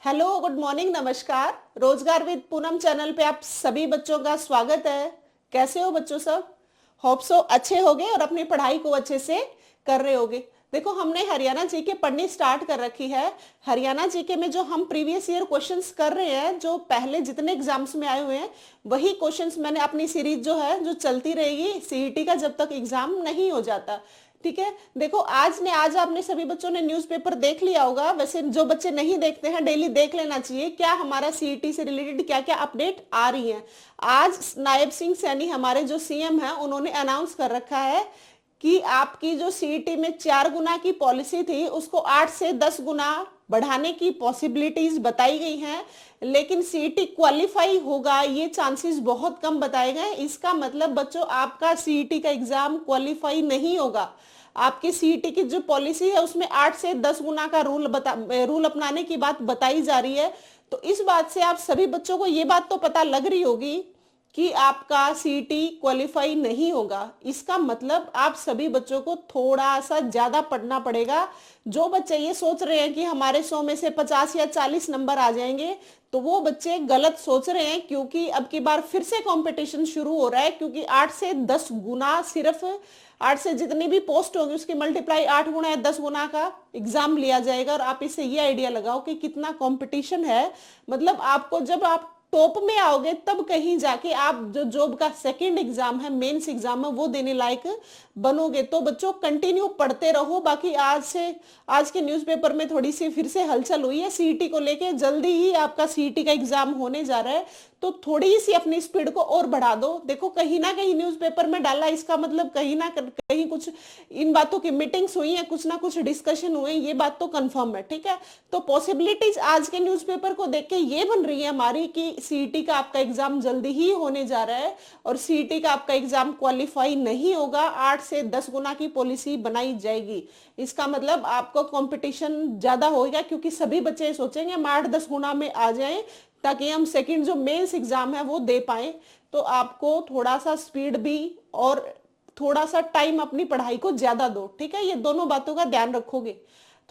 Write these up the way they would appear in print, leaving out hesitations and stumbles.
Hello, good morning, नमस्कार। रोजगार with Poonam channel पे आप सभी बच्चों का स्वागत है। कैसे हो बच्चों सब? होप सो अच्छे होगे और अपनी पढ़ाई को अच्छे से कर रहे होगे। देखो, हमने हरियाणा जीके पढ़नी स्टार्ट कर रखी है। हरियाणा जीके में जो हम प्रीवियस ईयर क्वेश्चंस कर रहे हैं, जो पहले जितने एग्जाम्स में आए हुए हैं, वही क्वेश्चंस मैंने अपनी सीरीज जो है जो चलती रहेगी सीईटी का जब तक एग्जाम नहीं हो जाता। ठीक है। देखो, आज आपने सभी बच्चों ने न्यूज़पेपर देख लिया होगा। वैसे जो बच्चे नहीं देखते हैं, डेली देख लेना चाहिए क्या हमारा सीईटी से रिलेटेड क्या क्या अपडेट आ रही है। आज नायब सिंह सैनी हमारे जो सीएम हैं, उन्होंने अनाउंस कर रखा है कि आपकी जो सीईटी में 4 गुना की पॉलिसी थी, उसको 8 से 10 गुना बढ़ाने की पॉसिबिलिटीज बताई गई हैं। लेकिन सीईटी क्वालिफाई होगा ये चांसेस बहुत कम बताए गए। इसका मतलब बच्चों, आपका सीईटी का एग्जाम क्वालिफाई नहीं होगा। आपकी सीईटी की जो पॉलिसी है उसमें 8 से 10 गुना का रूल अपनाने की बात बताई जा रही है। तो इस बात से आप सभी बच्चों को ये बात तो पता लग रही होगी कि आपका सीईटी क्वालिफाई नहीं होगा। इसका मतलब आप सभी बच्चों को थोड़ा सा ज्यादा पढ़ना पड़ेगा। जो बच्चे ये सोच रहे हैं कि हमारे 100 में से 50 या 40 नंबर आ जाएंगे, तो वो बच्चे गलत सोच रहे हैं, क्योंकि अब की बार फिर से कंपटीशन शुरू हो रहा है। क्योंकि 8 से 10 गुना, सिर्फ 8 से जितनी भी पोस्ट होगी उसकी मल्टीप्लाई 8 गुना या 10 गुना का एग्जाम लिया जाएगा। और आप इससे ये आइडिया लगाओ कि कितना कंपटीशन है। मतलब आपको, जब आप टॉप में आओगे तब कहीं जाके आप जो जॉब का सेकंड एग्जाम है, मेंस एग्जाम है, वो देने लायक बनोगे। तो बच्चों, कंटिन्यू पढ़ते रहो। बाकी आज के न्यूज़पेपर में थोड़ी सी फिर से हलचल हुई है सीईटी को लेके। जल्दी ही आपका सीईटी का एग्जाम होने जा रहा है, तो थोड़ी सी अपनी स्पीड को और बढ़ा दो। देखो, कहीं ना कहीं न्यूज़पेपर में डाला, इसका मतलब कहीं ना कहीं कुछ इन बातों की मीटिंग्स हुई है, कुछ ना कुछ डिस्कशन हुए, ये बात तो कंफर्म है। ठीक है। तो पॉसिबिलिटीज आज के न्यूज़पेपर को देख के ये बन रही है हमारी कि सीईटी का आपका एग्जाम जल्दी ही होने जा रहा है और सीईटी का आपका एग्जाम क्वालिफाई नहीं होगा। 8 से 10 गुना की पॉलिसी बनाई जाएगी। इसका मतलब आपको कंपटीशन ज्यादा होगा, क्योंकि सभी बच्चे सोचेंगे हम 8-10 गुना में आ जाएं ताकि हम सेकंड जो मेंस एग्जाम है वो दे पाए। तो आपको थोड़ा सा स्पीड भी और थोड़ा सा टाइम अपनी पढ़ाई को ज्यादा दो। ठीक है। ये दोनों बातों का ध्यान रखोगे।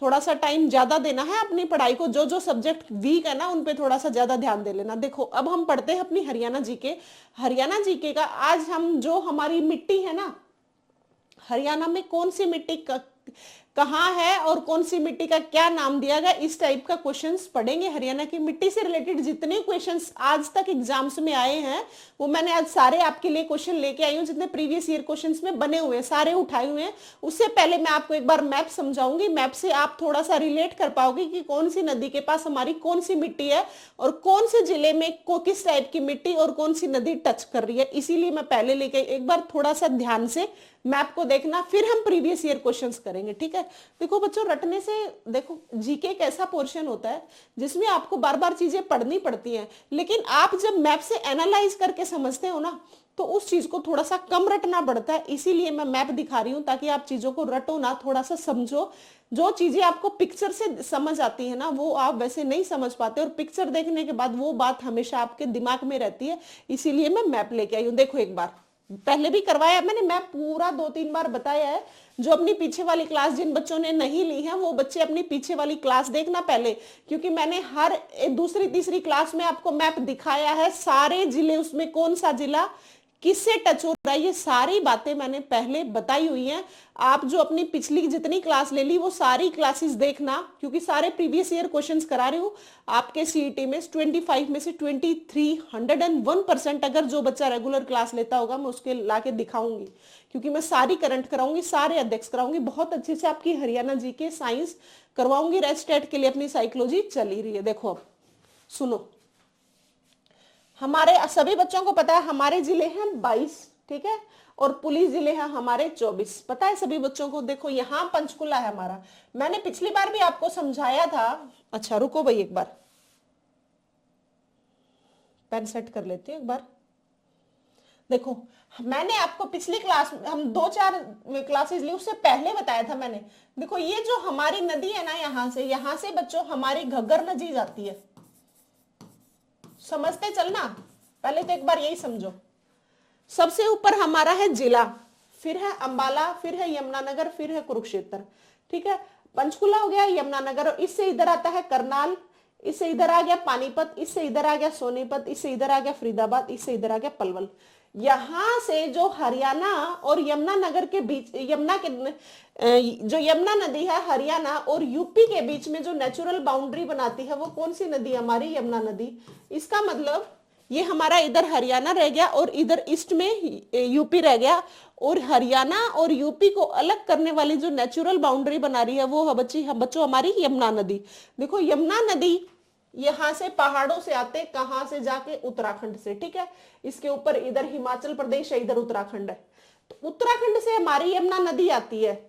थोड़ा सा टाइम ज्यादा देना है अपनी पढ़ाई को। जो जो सब्जेक्ट वीक है ना, उन पे थोड़ा सा ज्यादा ध्यान दे लेना। देखो, अब हम पढ़ते हैं अपनी हरियाणा जीके। हरियाणा जीके का आज हम, जो हमारी मिट्टी है ना, हरियाणा में कौन सी मिट्टी कहाँ है और कौन सी मिट्टी का क्या नाम दिया गया, इस टाइप का क्वेश्चंस पढ़ेंगे। हरियाणा की मिट्टी से रिलेटेड जितने क्वेश्चंस आज तक एग्जाम्स में आए हैं, वो मैंने आज सारे आपके लिए क्वेश्चन लेके आई हूँ। जितने प्रीवियस ईयर क्वेश्चंस में बने हुए हैं सारे उठाए हुए हैं। उससे पहले मैं आपको एक बार मैप समझाऊंगी। मैप से आप थोड़ा सा रिलेट कर पाओगे कि कौन सी नदी के पास हमारी कौन सी मिट्टी है और कौन से जिले में किस टाइप की मिट्टी और कौन सी नदी टच कर रही है। इसीलिए मैं पहले लेके, एक बार थोड़ा सा ध्यान से मैप को देखना, फिर हम प्रीवियस ईयर क्वेश्चंस करेंगे। ठीक है। देखो बच्चों, रटने से, देखो जीके एक ऐसा पोर्शन होता है जिसमें आपको बार बार चीजें पढ़नी पड़ती हैं, लेकिन आप जब मैप से एनालाइज करके समझते हो ना, तो उस चीज को थोड़ा सा कम रटना पड़ता है। इसीलिए मैं मैप दिखा रही हूं, ताकि आप चीजों को रटो ना, थोड़ा सा समझो। जो चीजें आपको पिक्चर से समझ आती है ना, वो आप वैसे नहीं समझ पाते, और पिक्चर देखने के बाद वो बात हमेशा आपके दिमाग में रहती है। इसीलिए मैं मैप लेके आई हूँ। देखो, एक बार पहले भी करवाया मैंने, मैं पूरा 2-3 बार बताया है। जो अपनी पीछे वाली क्लास, जिन बच्चों ने नहीं ली है, वो बच्चे अपनी पीछे वाली क्लास देखना पहले, क्योंकि मैंने हर दूसरी तीसरी क्लास में आपको मैप दिखाया है। सारे जिले, उसमें कौन सा जिला किससे टच हो रहा है, ये सारी बातें मैंने पहले बताई हुई हैं। आप जो अपनी पिछली जितनी क्लास ले ली, वो सारी क्लासेस देखना, क्योंकि सारे प्रीवियस ईयर क्वेश्चंस करा रही हूँ आपके सीईटी में। 25 में से 2301%, अगर जो बच्चा रेगुलर क्लास लेता होगा, मैं उसके लाके दिखाऊंगी, क्योंकि मैं सारी करंट कराऊंगी, सारे अध्यक्ष कराऊंगी, बहुत अच्छे से आपकी हरियाणा जी के साइंस करवाऊंगी। रेस्टेट के लिए अपनी साइकोलॉजी चल ही रही है। देखो, अब सुनो, हमारे सभी बच्चों को पता है हमारे जिले हैं 22। ठीक है। और पुलिस जिले हैं हमारे 24। पता है सभी बच्चों को। देखो, यहाँ पंचकुला है हमारा। मैंने पिछली बार भी आपको समझाया था। अच्छा रुको भाई, एक बार पेन सेट कर लेती हूँ एक बार। देखो, मैंने आपको पिछली क्लास, हम 2-4 क्लासेस ली, उससे पहले बताया था मैंने। देखो, ये जो हमारी नदी है ना, यहां से बच्चों हमारी घग्गर नदी जाती है। समझते चलना, पहले तो एक बार यही समझो। सबसे ऊपर हमारा है जिला, फिर है अंबाला, फिर है यमुनानगर, फिर है कुरुक्षेत्र। ठीक है। पंचकुला हो गया, यमुनानगर, और इससे इधर आता है करनाल, इससे इधर आ गया पानीपत, इससे इधर आ गया सोनीपत, इससे इधर आ गया फरीदाबाद, इससे इधर आ गया पलवल। यहां से जो हरियाणा और यमुना नगर के बीच, यमुना के जो यमुना नदी है हरियाणा और यूपी के बीच में जो नेचुरल बाउंड्री बनाती है वो कौन सी नदी? हमारी यमुना नदी। इसका मतलब ये हमारा इधर हरियाणा रह गया और इधर ईस्ट में यूपी रह गया, और हरियाणा और यूपी को अलग करने वाली जो नेचुरल बाउंड्री बना रही है वो है बच्चों हमारी यमुना नदी। देखो यमुना नदी यहां से पहाड़ों से आते, कहां से जाके? उत्तराखंड से, ठीक है। इसके ऊपर इधर हिमाचल प्रदेश है, इधर उत्तराखंड है, तो उत्तराखंड से हमारी यमुना नदी आती है,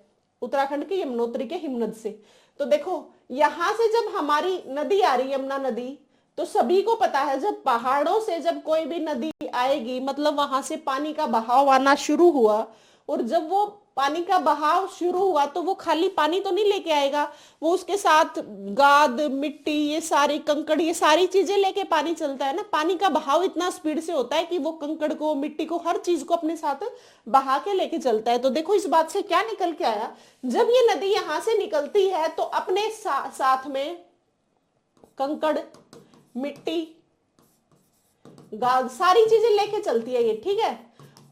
उत्तराखंड की यमुनोत्री के हिमनद से। तो देखो यहां से जब हमारी नदी आ रही यमुना नदी, तो सभी को पता है जब पहाड़ों से जब कोई भी नदी आएगी मतलब वहां से पानी का बहाव आना शुरू हुआ, और जब वो पानी का बहाव शुरू हुआ तो वो खाली पानी तो नहीं लेके आएगा, वो उसके साथ गाद, मिट्टी, ये सारी कंकड़, ये सारी चीजें लेके पानी चलता है ना। पानी का बहाव इतना स्पीड से होता है कि वो कंकड़ को, मिट्टी को, हर चीज को अपने साथ बहा के लेके चलता है। तो देखो इस बात से क्या निकल के आया, जब ये नदी यहां से निकलती है तो अपने साथ में कंकड़, मिट्टी, गाद, सारी चीजें लेके चलती है ये, ठीक है।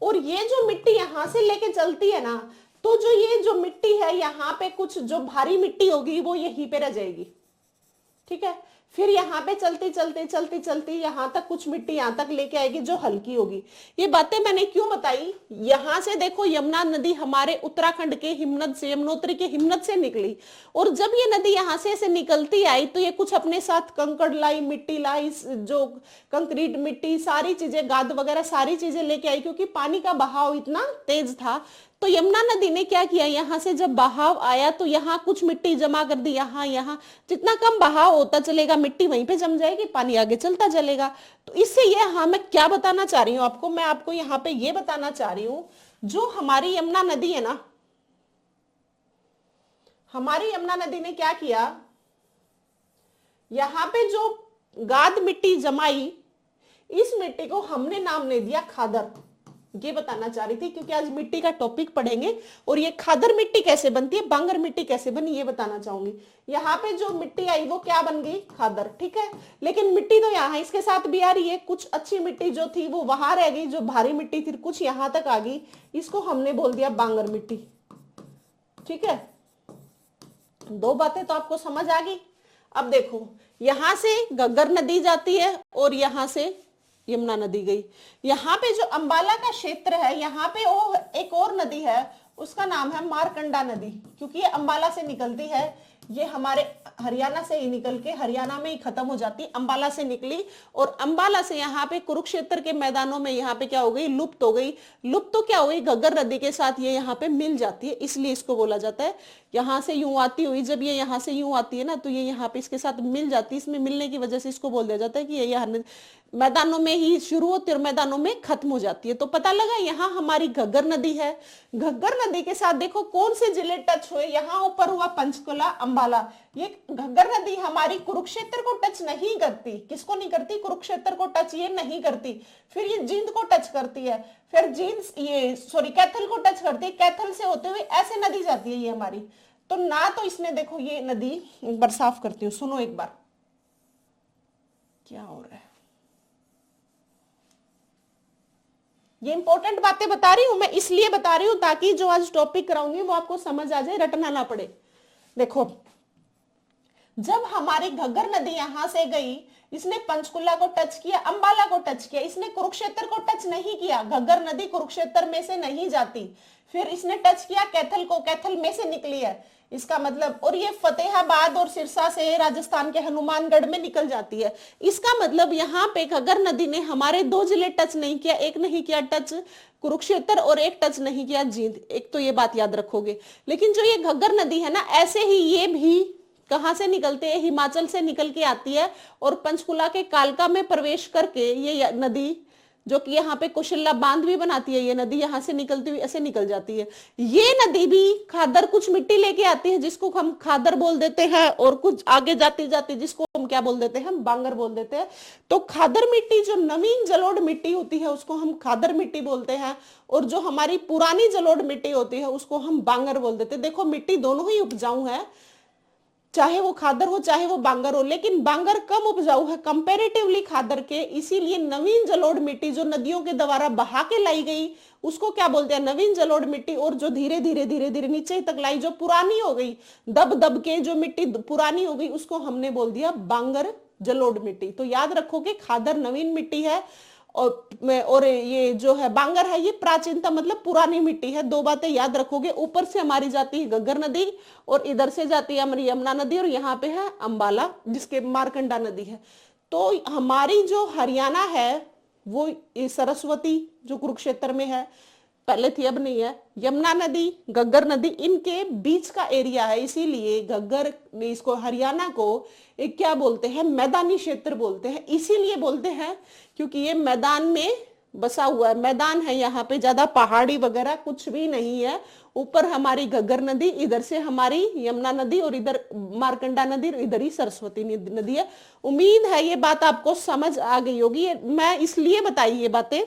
और ये जो मिट्टी यहां से लेके चलती है ना, तो जो ये जो मिट्टी है यहाँ पे कुछ जो भारी मिट्टी होगी वो यहीं पे रह जाएगी, ठीक है। फिर यहाँ पे चलती चलती चलती चलती यहाँ तक कुछ मिट्टी यहाँ तक लेके आएगी जो हल्की होगी। ये बातें मैंने क्यों बताई, यहां से देखो यमुना नदी हमारे उत्तराखंड के हिमनद से, यमुनोत्री के हिमनद से निकली, और जब ये नदी यहाँ से ऐसे निकलती आई तो ये कुछ अपने साथ कंकड़ लाई, मिट्टी लाई, जो कंक्रीट, मिट्टी, सारी चीजें, गाद वगैरह सारी चीजें लेके आई, क्योंकि पानी का बहाव इतना तेज था। तो यमुना नदी ने क्या किया, यहां से जब बहाव आया तो यहाँ कुछ मिट्टी जमा कर दी, यहाँ जितना कम बहाव होता चलेगा मिट्टी वहीं पे जम जाएगी, पानी आगे चलता चलेगा। तो इससे ये, हाँ मैं क्या बताना चाह रही हूँ आपको, मैं आपको यहाँ पे ये बताना चाह रही हूँ, जो हमारी यमुना नदी है ना, हमारी यमुना नदी ने क्या किया, यहाँ पे जो गाद मिट्टी जमाई, इस मिट्टी को हमने नाम नहीं दिया खादर। ये बताना चाह रही थी क्योंकि आज मिट्टी का टॉपिक पढ़ेंगे, और ये खादर मिट्टी कैसे बनती है, बांगर मिट्टी कैसे बनी, ये बताना चाहूंगी। यहाँ पे जो मिट्टी आई वो क्या बन गई, खादर, ठीक है। लेकिन मिट्टी तो यहाँ इसके साथ भी आ रही है, कुछ अच्छी मिट्टी जो थी वो वहां रह गई, जो भारी मिट्टी थी कुछ यहाँ तक आ गई, इसको हमने बोल दिया बांगर मिट्टी, ठीक है। दो बातें तो आपको समझ आ गई। अब देखो यहां से घग्गर नदी जाती है और यहां से यमुना नदी गई। यहाँ पे जो अंबाला का क्षेत्र है, यहाँ पे वो एक और नदी है, उसका नाम है मारकंडा नदी, क्योंकि ये अंबाला से निकलती है, ये हमारे हरियाणा से ही निकल के हरियाणा में ही खत्म हो जाती है। अंबाला से निकली और अंबाला से यहाँ पे कुरुक्षेत्र के मैदानों में यहाँ पे क्या हो गई, लुप्त हो गई। लुप्त तो क्या हो गई, घग्गर नदी के साथ ये यहाँ पे मिल जाती है, इसलिए इसको बोला जाता है यहाँ से यूं आती हुई, जब ये यहाँ से यूं आती है ना तो ये यहाँ पे इसके साथ मिल जाती है, इसमें मिलने की वजह से इसको बोल दिया जाता है कि ये यहाँ मैदानों में ही शुरू होती है और मैदानों में खत्म हो जाती है। तो पता लगा यहाँ हमारी घग्गर नदी है। घग्गर नदी के साथ देखो कौन से जिले टच हुए, यहाँ ऊपर हुआ पंचकुला, अंबाला। ये घग्गर नदी हमारी कुरुक्षेत्र को टच नहीं करती, किसको नहीं करती, कुरुक्षेत्र को टच ये नहीं करती। फिर ये जींद को टच करती है, फिर कैथल को टच करती है, कैथल से होते हुए ऐसे नदी जाती है ये हमारी। तो ना तो इसने, देखो ये नदी एक बार साफ करती हूँ, सुनो एक बार क्या हो रहा है। ये इंपॉर्टेंट बातें बता रही हूं मैं, इसलिए बता रही हूं ताकि जो आज टॉपिक कराऊंगी वो आपको समझ आ जाए, रटना ना पड़े। देखो जब हमारी घग्गर नदी यहां से गई, इसने पंचकुला को टच किया, अंबाला को टच किया, इसने कुरुक्षेत्र को टच नहीं किया। घग्गर नदी कुरुक्षेत्र में से नहीं जाती। फिर इसने टच किया कैथल को, कैथल में से निकली है, इसका मतलब, और ये फतेहाबाद और सिरसा से राजस्थान के हनुमानगढ़ में निकल जाती है। इसका मतलब यहाँ पे घग्गर नदी ने हमारे दो जिले टच नहीं किया, एक नहीं किया टच कुरुक्षेत्र और एक टच नहीं किया जींद, एक तो ये बात याद रखोगे। लेकिन जो ये घग्गर नदी है ना, ऐसे ही ये भी कहां से निकलते हैं, हिमाचल से निकल के आती है और पंचकुला के कालका में प्रवेश करके ये नदी, जो कि यहाँ पे कुशला बांध भी बनाती है, ये नदी यहाँ से निकलती हुई ऐसे निकल जाती है। ये नदी भी खादर कुछ मिट्टी लेके आती है जिसको हम खादर बोल देते हैं, और कुछ आगे जाती जाती जिसको हम क्या बोल देते हैं, हम बांगर बोल देते हैं। तो खादर मिट्टी जो नवीन जलोढ़ मिट्टी होती है उसको हम खादर मिट्टी बोलते हैं, और जो हमारी पुरानी जलोढ़ मिट्टी होती है उसको हम बांगर बोल देते हैं। देखो मिट्टी दोनों ही उपजाऊ है, चाहे वो खादर हो चाहे वो बांगर हो, लेकिन बांगर कम उपजाऊ है कंपैरेटिवली खादर के, इसीलिए नवीन जलोढ़ मिट्टी जो नदियों के द्वारा बहा के लाई गई उसको क्या बोलते हैं, नवीन जलोढ़ मिट्टी। और जो धीरे धीरे धीरे धीरे नीचे तक लाई, जो पुरानी हो गई, दब दब के जो मिट्टी पुरानी हो गई, उसको हमने बोल दिया बांगर जलोढ़ मिट्टी। तो याद रखो कि खादर नवीन मिट्टी है और ये जो है बांगर है ये प्राचीनतम मतलब पुरानी मिट्टी है। दो बातें याद रखोगे, ऊपर से हमारी जाती है घग्गर नदी और इधर से जाती है हमारी यमुना नदी और यहाँ पे है अंबाला जिसके मारकंडा नदी है। तो हमारी जो हरियाणा है वो सरस्वती जो कुरुक्षेत्र में है, पहले थी अब नहीं है, यमुना नदी घग्गर नदी इनके बीच का एरिया है, इसीलिए घग्गर इसको हरियाणा को एक क्या बोलते हैं, मैदानी क्षेत्र बोलते हैं। इसीलिए बोलते हैं क्योंकि ये मैदान में बसा हुआ है, मैदान है, यहाँ पे ज्यादा पहाड़ी वगैरह कुछ भी नहीं है। ऊपर हमारी घग्गर नदी, इधर से हमारी यमुना नदी और इधर मारकंडा नदी और इधर ही सरस्वती नदी है। उम्मीद है ये बात आपको समझ आ गई होगी। मैं इसलिए बताई ये बातें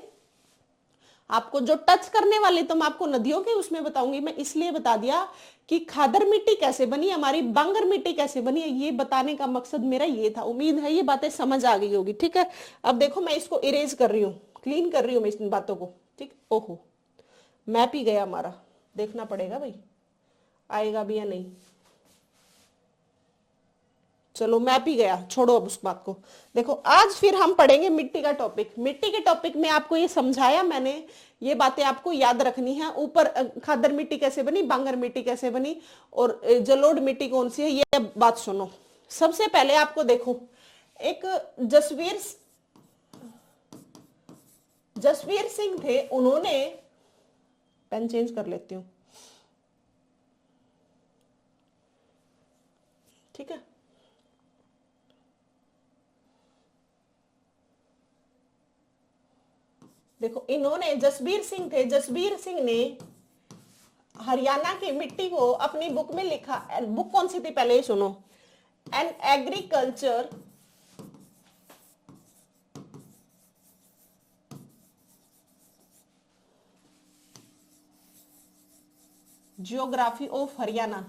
आपको, जो टच करने वाले तो मैं आपको नदियों के उसमें बताऊंगी, मैं इसलिए बता दिया कि खादर मिट्टी कैसे बनी, हमारी बांगर मिट्टी कैसे बनी है, ये बताने का मकसद मेरा ये था। उम्मीद है ये बातें समझ आ गई होगी। ठीक है, अब देखो मैं इसको इरेज कर रही हूँ, क्लीन कर रही हूँ मैं इन बातों को। ठीक, ओहो मैप ही गया हमारा, देखना पड़ेगा भाई आएगा भी या नहीं। चलो मैप ही गया, छोड़ो अब उस बात को। देखो आज फिर हम पढ़ेंगे मिट्टी का टॉपिक। मिट्टी के टॉपिक में आपको ये समझाया मैंने, ये बातें आपको याद रखनी है। ऊपर खादर मिट्टी कैसे बनी, बांगर मिट्टी कैसे बनी और जलोढ़ मिट्टी कौन सी है, ये बात सुनो। सबसे पहले आपको देखो एक जसवीर सिंह थे, उन्होंने, पेन चेंज कर लेती हूं, ठीक है। देखो इन्होंने, जसबीर सिंह थे, जसबीर सिंह ने हरियाणा की मिट्टी को अपनी बुक में लिखा। बुक कौन सी थी पहले सुनो, an agriculture geography of Haryana,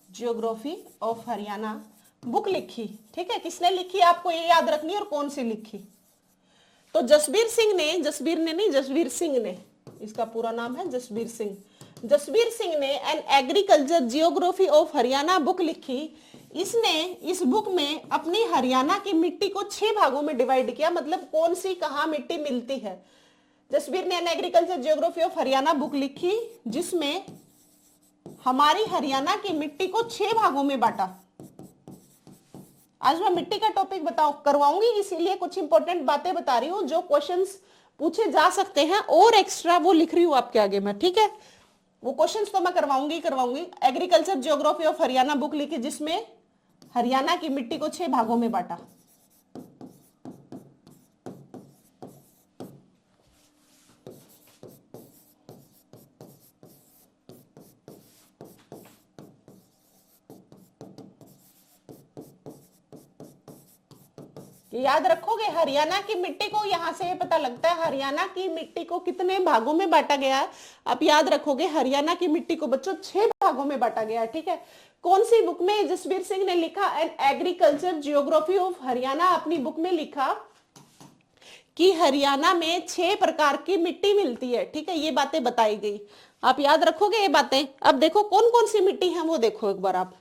geography of Haryana book लिखी। ठीक है, किसने लिखी आपको ये याद रखनी है और कौन सी लिखी। तो जसबीर सिंह ने, जसबीर ने नहीं, जसबीर सिंह ने, इसका पूरा नाम है जसबीर सिंह। जसबीर सिंह ने an agriculture geography of Haryana book लिखी। इसने इस बुक में अपनी हरियाणा की मिट्टी को 6 भागों में डिवाइड किया, मतलब कौन सी कहाँ मिट्टी मिलती है। जसबीर ने an agriculture geography of Haryana book लिखी जिसमें हमारी हरियाणा की मिट्टी को 6 भागों में बांटा। आज मैं मिट्टी का टॉपिक करवाऊंगी, इसीलिए कुछ इंपॉर्टेंट बातें बता रही हूं जो क्वेश्चंस पूछे जा सकते हैं और एक्स्ट्रा वो लिख रही हूं आपके आगे मैं। ठीक है, वो क्वेश्चंस तो मैं करवाऊंगी। Agriculture geography of Haryana book लिखी जिसमें हरियाणा की मिट्टी को 6 भागों में बांटा। याद रखोगे हरियाणा की मिट्टी को, यहां से पता लगता है हरियाणा की मिट्टी को कितने भागों में बांटा गया है। अब याद रखोगे हरियाणा की मिट्टी को बच्चों 6 भागों में बांटा गया है। ठीक है, कौन सी बुक में जसबीर सिंह ने लिखा, an agriculture geography of Haryana अपनी बुक में लिखा कि हरियाणा में 6 प्रकार की मिट्टी मिलती है। ठीक है, ये बातें बताई गई, आप याद रखोगे ये बातें। अब देखो कौन कौन सी मिट्टी है वो देखो एक बार आप।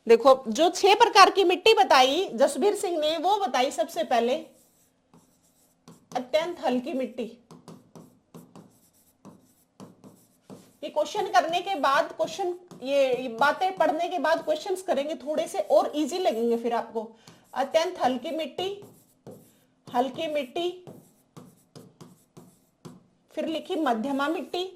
देखो जो 6 प्रकार की मिट्टी बताई जसबीर सिंह ने, वो बताई सबसे पहले अत्यंत हल्की मिट्टी। ये क्वेश्चन करने के बाद, क्वेश्चन ये बातें पढ़ने के बाद क्वेश्चंस करेंगे थोड़े से और इजी लगेंगे फिर आपको। अत्यंत हल्की मिट्टी, हल्की मिट्टी, फिर लिखी मध्यमा मिट्टी,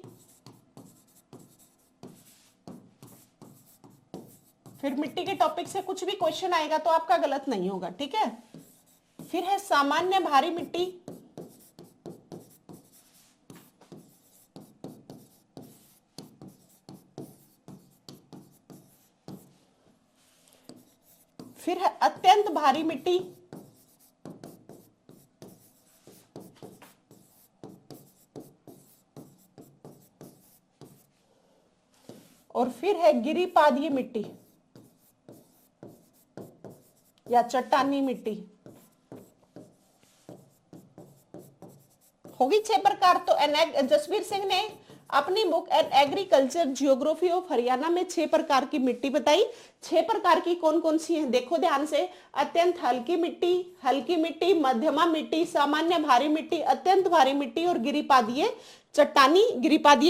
फिर मिट्टी के टॉपिक से कुछ भी क्वेश्चन आएगा तो आपका गलत नहीं होगा। ठीक है, फिर है सामान्य भारी मिट्टी, फिर है अत्यंत भारी मिट्टी, और फिर है गिरिपादीय मिट्टी या चट्टानी मिट्टी। होगी 6 प्रकार। तो जसवीर सिंह ने अपनी book an agriculture geography of Haryana में 6 प्रकार की मिट्टी बताई। 6 प्रकार की कौन कौन सी है देखो ध्यान से। अत्यंत हल्की मिट्टी, मध्यमा मिट्टी, सामान्य भारी मिट्टी, अत्यंत भारी मिट्टी और गिरिपादीय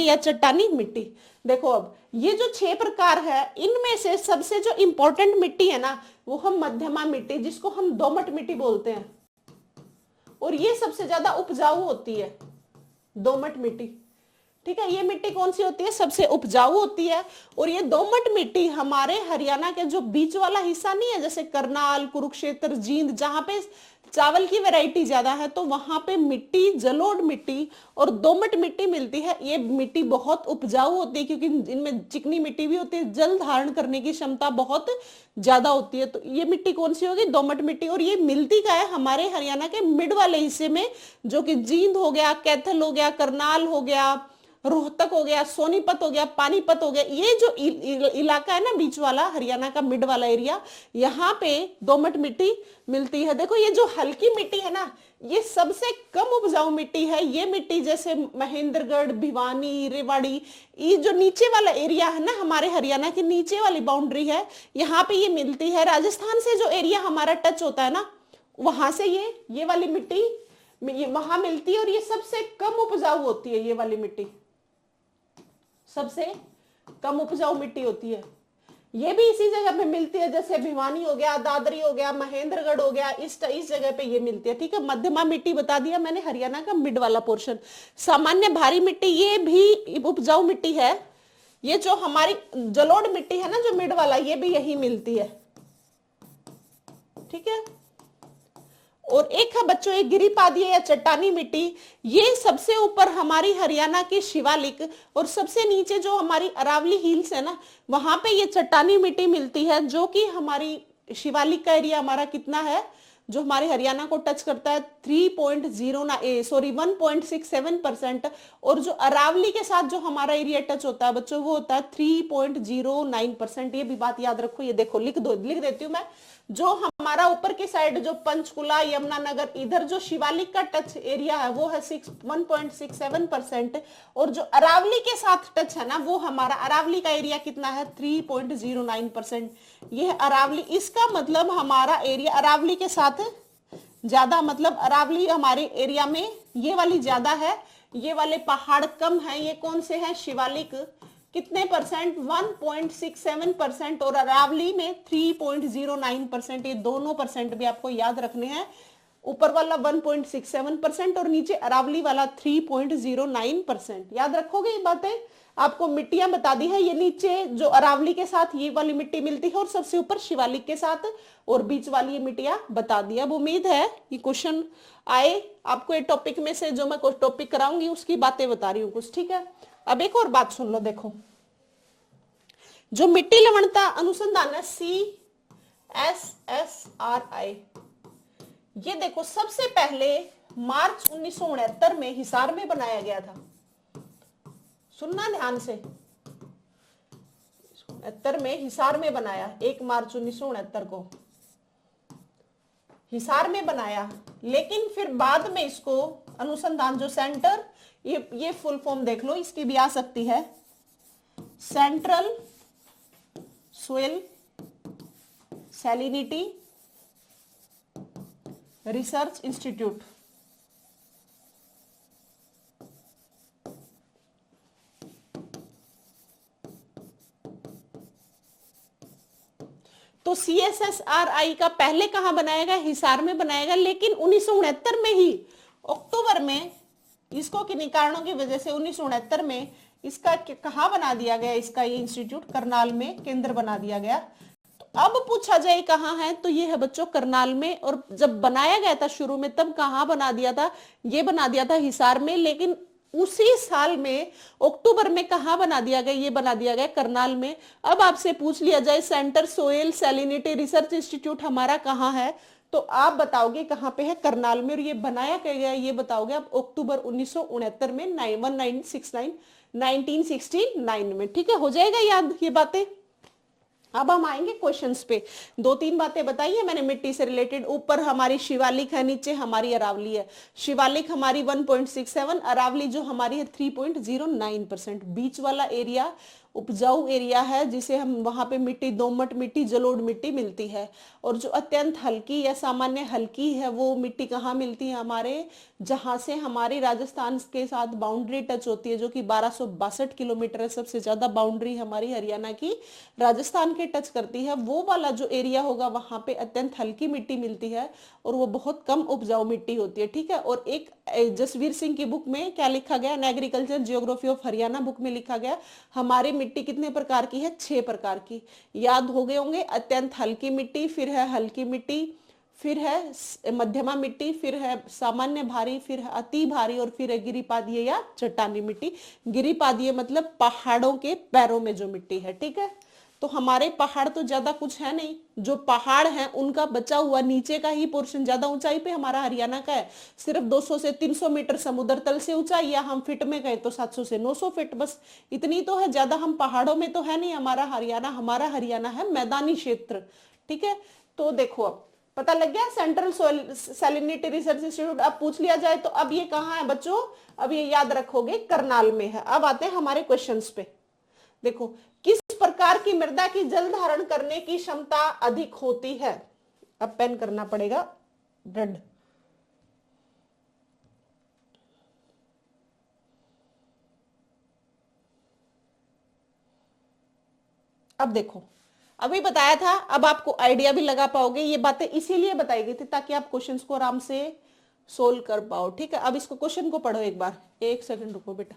या चट्टानी मिट्टी। देखो अब ये जो 6 प्रकार है इनमें से सबसे जो इंपॉर्टेंट मिट्टी है ना वो हम मध्यमा मिट्टी, जिसको हम दोमट मिट्टी बोलते हैं, और ये सबसे ज्यादा उपजाऊ होती है दोमट मिट्टी। ठीक है, ये मिट्टी कौन सी होती है, सबसे उपजाऊ होती है। और ये दोमट मिट्टी हमारे हरियाणा के जो बीच वाला हिस्सा नहीं है, जैसे करनाल, कुरुक्षेत्र, जींद, जहां पे चावल की वैरायटी ज्यादा है, तो वहां पे मिट्टी जलोढ़ मिट्टी और दोमट मिट्टी मिलती है। ये मिट्टी बहुत उपजाऊ होती है क्योंकि इनमें चिकनी मिट्टी भी होती है, जल धारण करने की क्षमता बहुत ज्यादा होती है। तो ये मिट्टी कौन सी होगी, दोमट मिट्टी। और ये मिलती का है हमारे हरियाणा के मिड वाले हिस्से में, जो कि जींद हो गया, कैथल हो गया, करनाल हो गया, रोहतक हो गया, सोनीपत हो गया, पानीपत हो गया। ये जो इलाका है ना बीच वाला, हरियाणा का मिड वाला एरिया, यहाँ पे दोमट मिट्टी मिलती है। देखो ये जो हल्की मिट्टी है ना ये सबसे कम उपजाऊ मिट्टी है। ये मिट्टी जैसे महेंद्रगढ़, भिवानी, रेवाड़ी, ये जो नीचे वाला एरिया है ना हमारे हरियाणा की नीचे वाली बाउंड्री है, यहाँ पे ये मिलती है। राजस्थान से जो एरिया हमारा टच होता है ना वहां से ये वाली मिट्टी वहां मिलती है, और ये सबसे कम उपजाऊ होती है। ये वाली मिट्टी सबसे कम उपजाऊ मिट्टी होती है। ये भी इसी जगह पे मिलती है, जैसे भिवानी हो गया, दादरी हो गया, महेंद्रगढ़ हो गया, इस जगह पे ये मिलती है। ठीक है, मध्यमा मिट्टी बता दिया मैंने, हरियाणा का मिड वाला पोर्शन। सामान्य भारी मिट्टी ये भी उपजाऊ मिट्टी है। ये जो हमारी जलोढ़ मिट्टी है ना जो मिड वाला, ये भी यही मिलती है। ठीक है, और एक है बच्चों एक गिरिपादीय या चट्टानी मिट्टी। ये सबसे ऊपर हमारी हरियाणा की शिवालिक और सबसे नीचे जो हमारी अरावली हिल्स है ना वहां पे ये चट्टानी मिट्टी मिलती है, जो कि हमारी शिवालिक का एरिया हमारा कितना है, जो हमारे हरियाणा को टच करता है 1.67%, और जो अरावली के साथ जो हमारा एरिया टच होता है बच्चों वो होता है 3.09%। ये भी बात याद रखो। ये देखो लिख देती हूँ मैं। जो हमारा ऊपर की साइड जो पंचकुला, यमुनानगर, इधर जो शिवालिक का टच एरिया है वो है 1.67%, और जो अरावली के साथ टच है ना वो हमारा अरावली का एरिया कितना है 3.09%। ये है अरावली। इसका मतलब हमारा एरिया अरावली के साथ ज्यादा, मतलब अरावली हमारे एरिया में ये वाली ज्यादा है, ये वाले पहाड़ कम है। ये कौन से है, शिवालिक कितने परसेंट, 1.67%, और अरावली में 3.09%। ये दोनों परसेंट भी आपको याद रखने हैं। ऊपर वाला 1.67% और नीचे अरावली वाला 3.09%। याद रखोगे ये बातें। आपको मिट्टियां बता दी है, ये नीचे जो अरावली के साथ ये वाली मिट्टी मिलती है, और सबसे ऊपर शिवालिक के साथ, और बीच वाली ये मिट्टियां बता दी। अब उम्मीद है ये क्वेश्चन आए आपको। ये टॉपिक में से जो मैं कुछ टॉपिक कराऊंगी उसकी बातें बता रही हूँ कुछ। ठीक है, अब एक और बात सुन लो। देखो जो मिट्टी लवणता अनुसंधान है CSSRI, ये देखो सबसे पहले मार्च 1969 में हिसार में बनाया गया था। सुनना ध्यान से, 69 में हिसार में बनाया, 1 मार्च 1969 को हिसार में बनाया। लेकिन फिर बाद में इसको अनुसंधान जो सेंटर, ये फुल फॉर्म देख लो, इसकी भी आ सकती है, central soil salinity research institute. तो CSSRI का पहले कहां बनाया गया, हिसार में बनाया गया। लेकिन 1969 में ही अक्टूबर में इसको किन्हीं कारणों की वजह से 1969 में इसका कहां बना दिया गया, इसका ये इंस्टीट्यूट करनाल में केंद्र बना दिया गया। तो अब पूछा जाए कहां है, तो ये है बच्चों करनाल में। और जब बनाया गया था शुरू में तब कहां बना दिया था, ये बना दिया था हिसार में। लेकिन उसी साल में अक्टूबर में कहां बना दिया गया, ये बना दिया गया करनाल में। अब आपसे पूछ लिया जाए centre soil salinity research institute हमारा कहां है, तो आप बताओगे कहाँ पे है, करनाल में। और ये बनाया क्या गया ये बताओगे आप अक्टूबर 1969 में 1969 में। ठीक है, हो जाएगा याद ये बातें। अब हम आएंगे क्वेश्चंस पे। दो तीन बातें बताई है मैंने मिट्टी से रिलेटेड। ऊपर हमारी शिवालिक है, नीचे हमारी अरावली है। शिवालिक हमारी 1.67, अरावली जो हमारी है 3.09%। बीच वाला एरिया उपजाऊ एरिया है, जिसे हम वहां पे मिट्टी दोमट मिट्टी जलोढ़ मिट्टी मिलती है। और जो अत्यंत हल्की या सामान्य हल्की है वो मिट्टी कहाँ मिलती है, हमारे जहां से हमारी राजस्थान के साथ बाउंड्री टच होती है, जो कि 1262 किलोमीटर है। सबसे ज्यादा बाउंड्री हमारी हरियाणा की राजस्थान के टच करती है। वो वाला जो एरिया होगा वहां पे अत्यंत हल्की मिट्टी मिलती है और वो बहुत कम उपजाऊ मिट्टी होती है। ठीक है, और एक जसवीर सिंह की बुक में क्या लिखा गया, agriculture geography of Haryana book में लिखा गया हमारी मिट्टी कितने प्रकार की है, 6 प्रकार की। याद हो गए होंगे, अत्यंत हल्की मिट्टी, फिर है हल्की मिट्टी, फिर है मध्यमा मिट्टी, फिर है सामान्य भारी, फिर है अति भारी, और फिर है गिरिपादीय या चट्टानी मिट्टी। गिरिपादीय मतलब पहाड़ों के पैरों में जो मिट्टी है। ठीक है, तो हमारे पहाड़ तो ज्यादा कुछ है नहीं, जो पहाड़ है उनका बचा हुआ नीचे का ही पोर्शन, ज्यादा ऊंचाई पे हमारा हरियाणा का है सिर्फ 200 से 300 मीटर समुद्र तल से ऊंचाई, या हम फीट में गए तो 700 से 900 फीट, बस इतनी तो है, ज्यादा हम पहाड़ों में तो है नहीं हमारा हरियाणा। हमारा हरियाणा है मैदानी क्षेत्र। ठीक है, तो देखो अब पता लग गया, सेंट्रल सैलिनिटी रिसर्च इंस्टीट्यूट। अब पूछ लिया जाए तो अब ये कहाँ है बच्चों, अब ये याद रखोगे करनाल में है। अब आते हैं हमारे क्वेश्चंस पे। देखो, किस प्रकार की मृदा की जल धारण करने की क्षमता अधिक होती है। अब पेन करना पड़ेगा रेड। अब देखो, अभी बताया था, अब आपको आइडिया भी लगा पाओगे। ये बातें इसीलिए बताई गई थी ताकि आप क्वेश्चंस को आराम से सोल्व कर पाओ। ठीक है, अब इसको क्वेश्चन को पढ़ो एक बार, एक सेकंड रुको बेटा,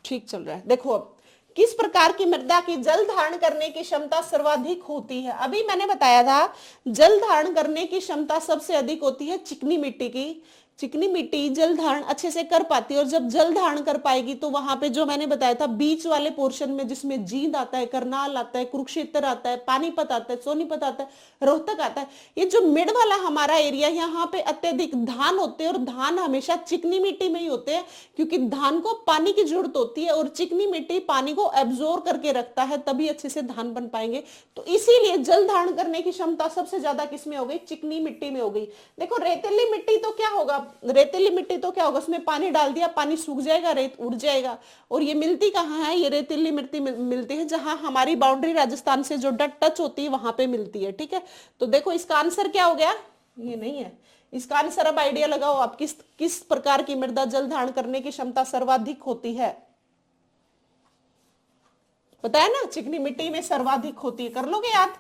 ठीक चल रहा है। देखो, अब किस प्रकार की मृदा की जल धारण करने की क्षमता सर्वाधिक होती है। अभी मैंने बताया था जल धारण करने की क्षमता सबसे अधिक होती है चिकनी मिट्टी की। चिकनी मिट्टी जल धारण अच्छे से कर पाती है, और जब जल धारण कर पाएगी तो वहां पे जो मैंने बताया था बीच वाले पोर्शन में, जिसमें जींद आता है, करनाल आता है, कुरुक्षेत्र आता है, पानीपत आता है, सोनीपत आता है, रोहतक आता है, ये जो मिड वाला हमारा एरिया, यहाँ पे अत्यधिक धान होते हैं। और धान हमेशा चिकनी मिट्टी में ही होते हैं, क्योंकि धान को पानी की जरूरत होती है और चिकनी मिट्टी पानी को एब्जॉर्ब करके रखता है, तभी अच्छे से धान बन पाएंगे। तो इसीलिए जल धारण करने की क्षमता सबसे ज्यादा किसमें हो गई, चिकनी मिट्टी में हो गई। देखो, रेतीली मिट्टी तो क्या होगा, रेतीली मिट्टी तो क्या होगा, उसमें पानी डाल दिया, पानी सूख जाएगा, रेत उड़ जाएगा। और ये मिलती कहाँ है, ये रेतीली मिट्टी मिलती है जहां हमारी बाउंड्री राजस्थान से जो डट टच होती है वहां पे मिलती है। ठीक है, तो देखो इसका आंसर क्या हो गया, ये नहीं है इसका आंसर। अब आइडिया लगाओ आप, किस प्रकार की मृदा जल धारण करने की क्षमता सर्वाधिक होती है। पता है ना, चिकनी मिट्टी में सर्वाधिक होती है, कर लोगे याद।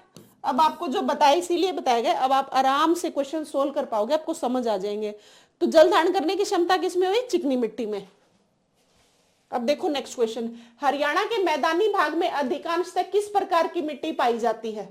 अब आपको जो बताया इसीलिए बताया गया, अब आप आराम से क्वेश्चन सोल्व कर पाओगे, आपको समझ आ जाएंगे। तो जल धारण करने की क्षमता किसमें हुई, चिकनी मिट्टी में। अब देखो नेक्स्ट क्वेश्चन, हरियाणा के मैदानी भाग में अधिकांशतः किस प्रकार की मिट्टी पाई जाती है।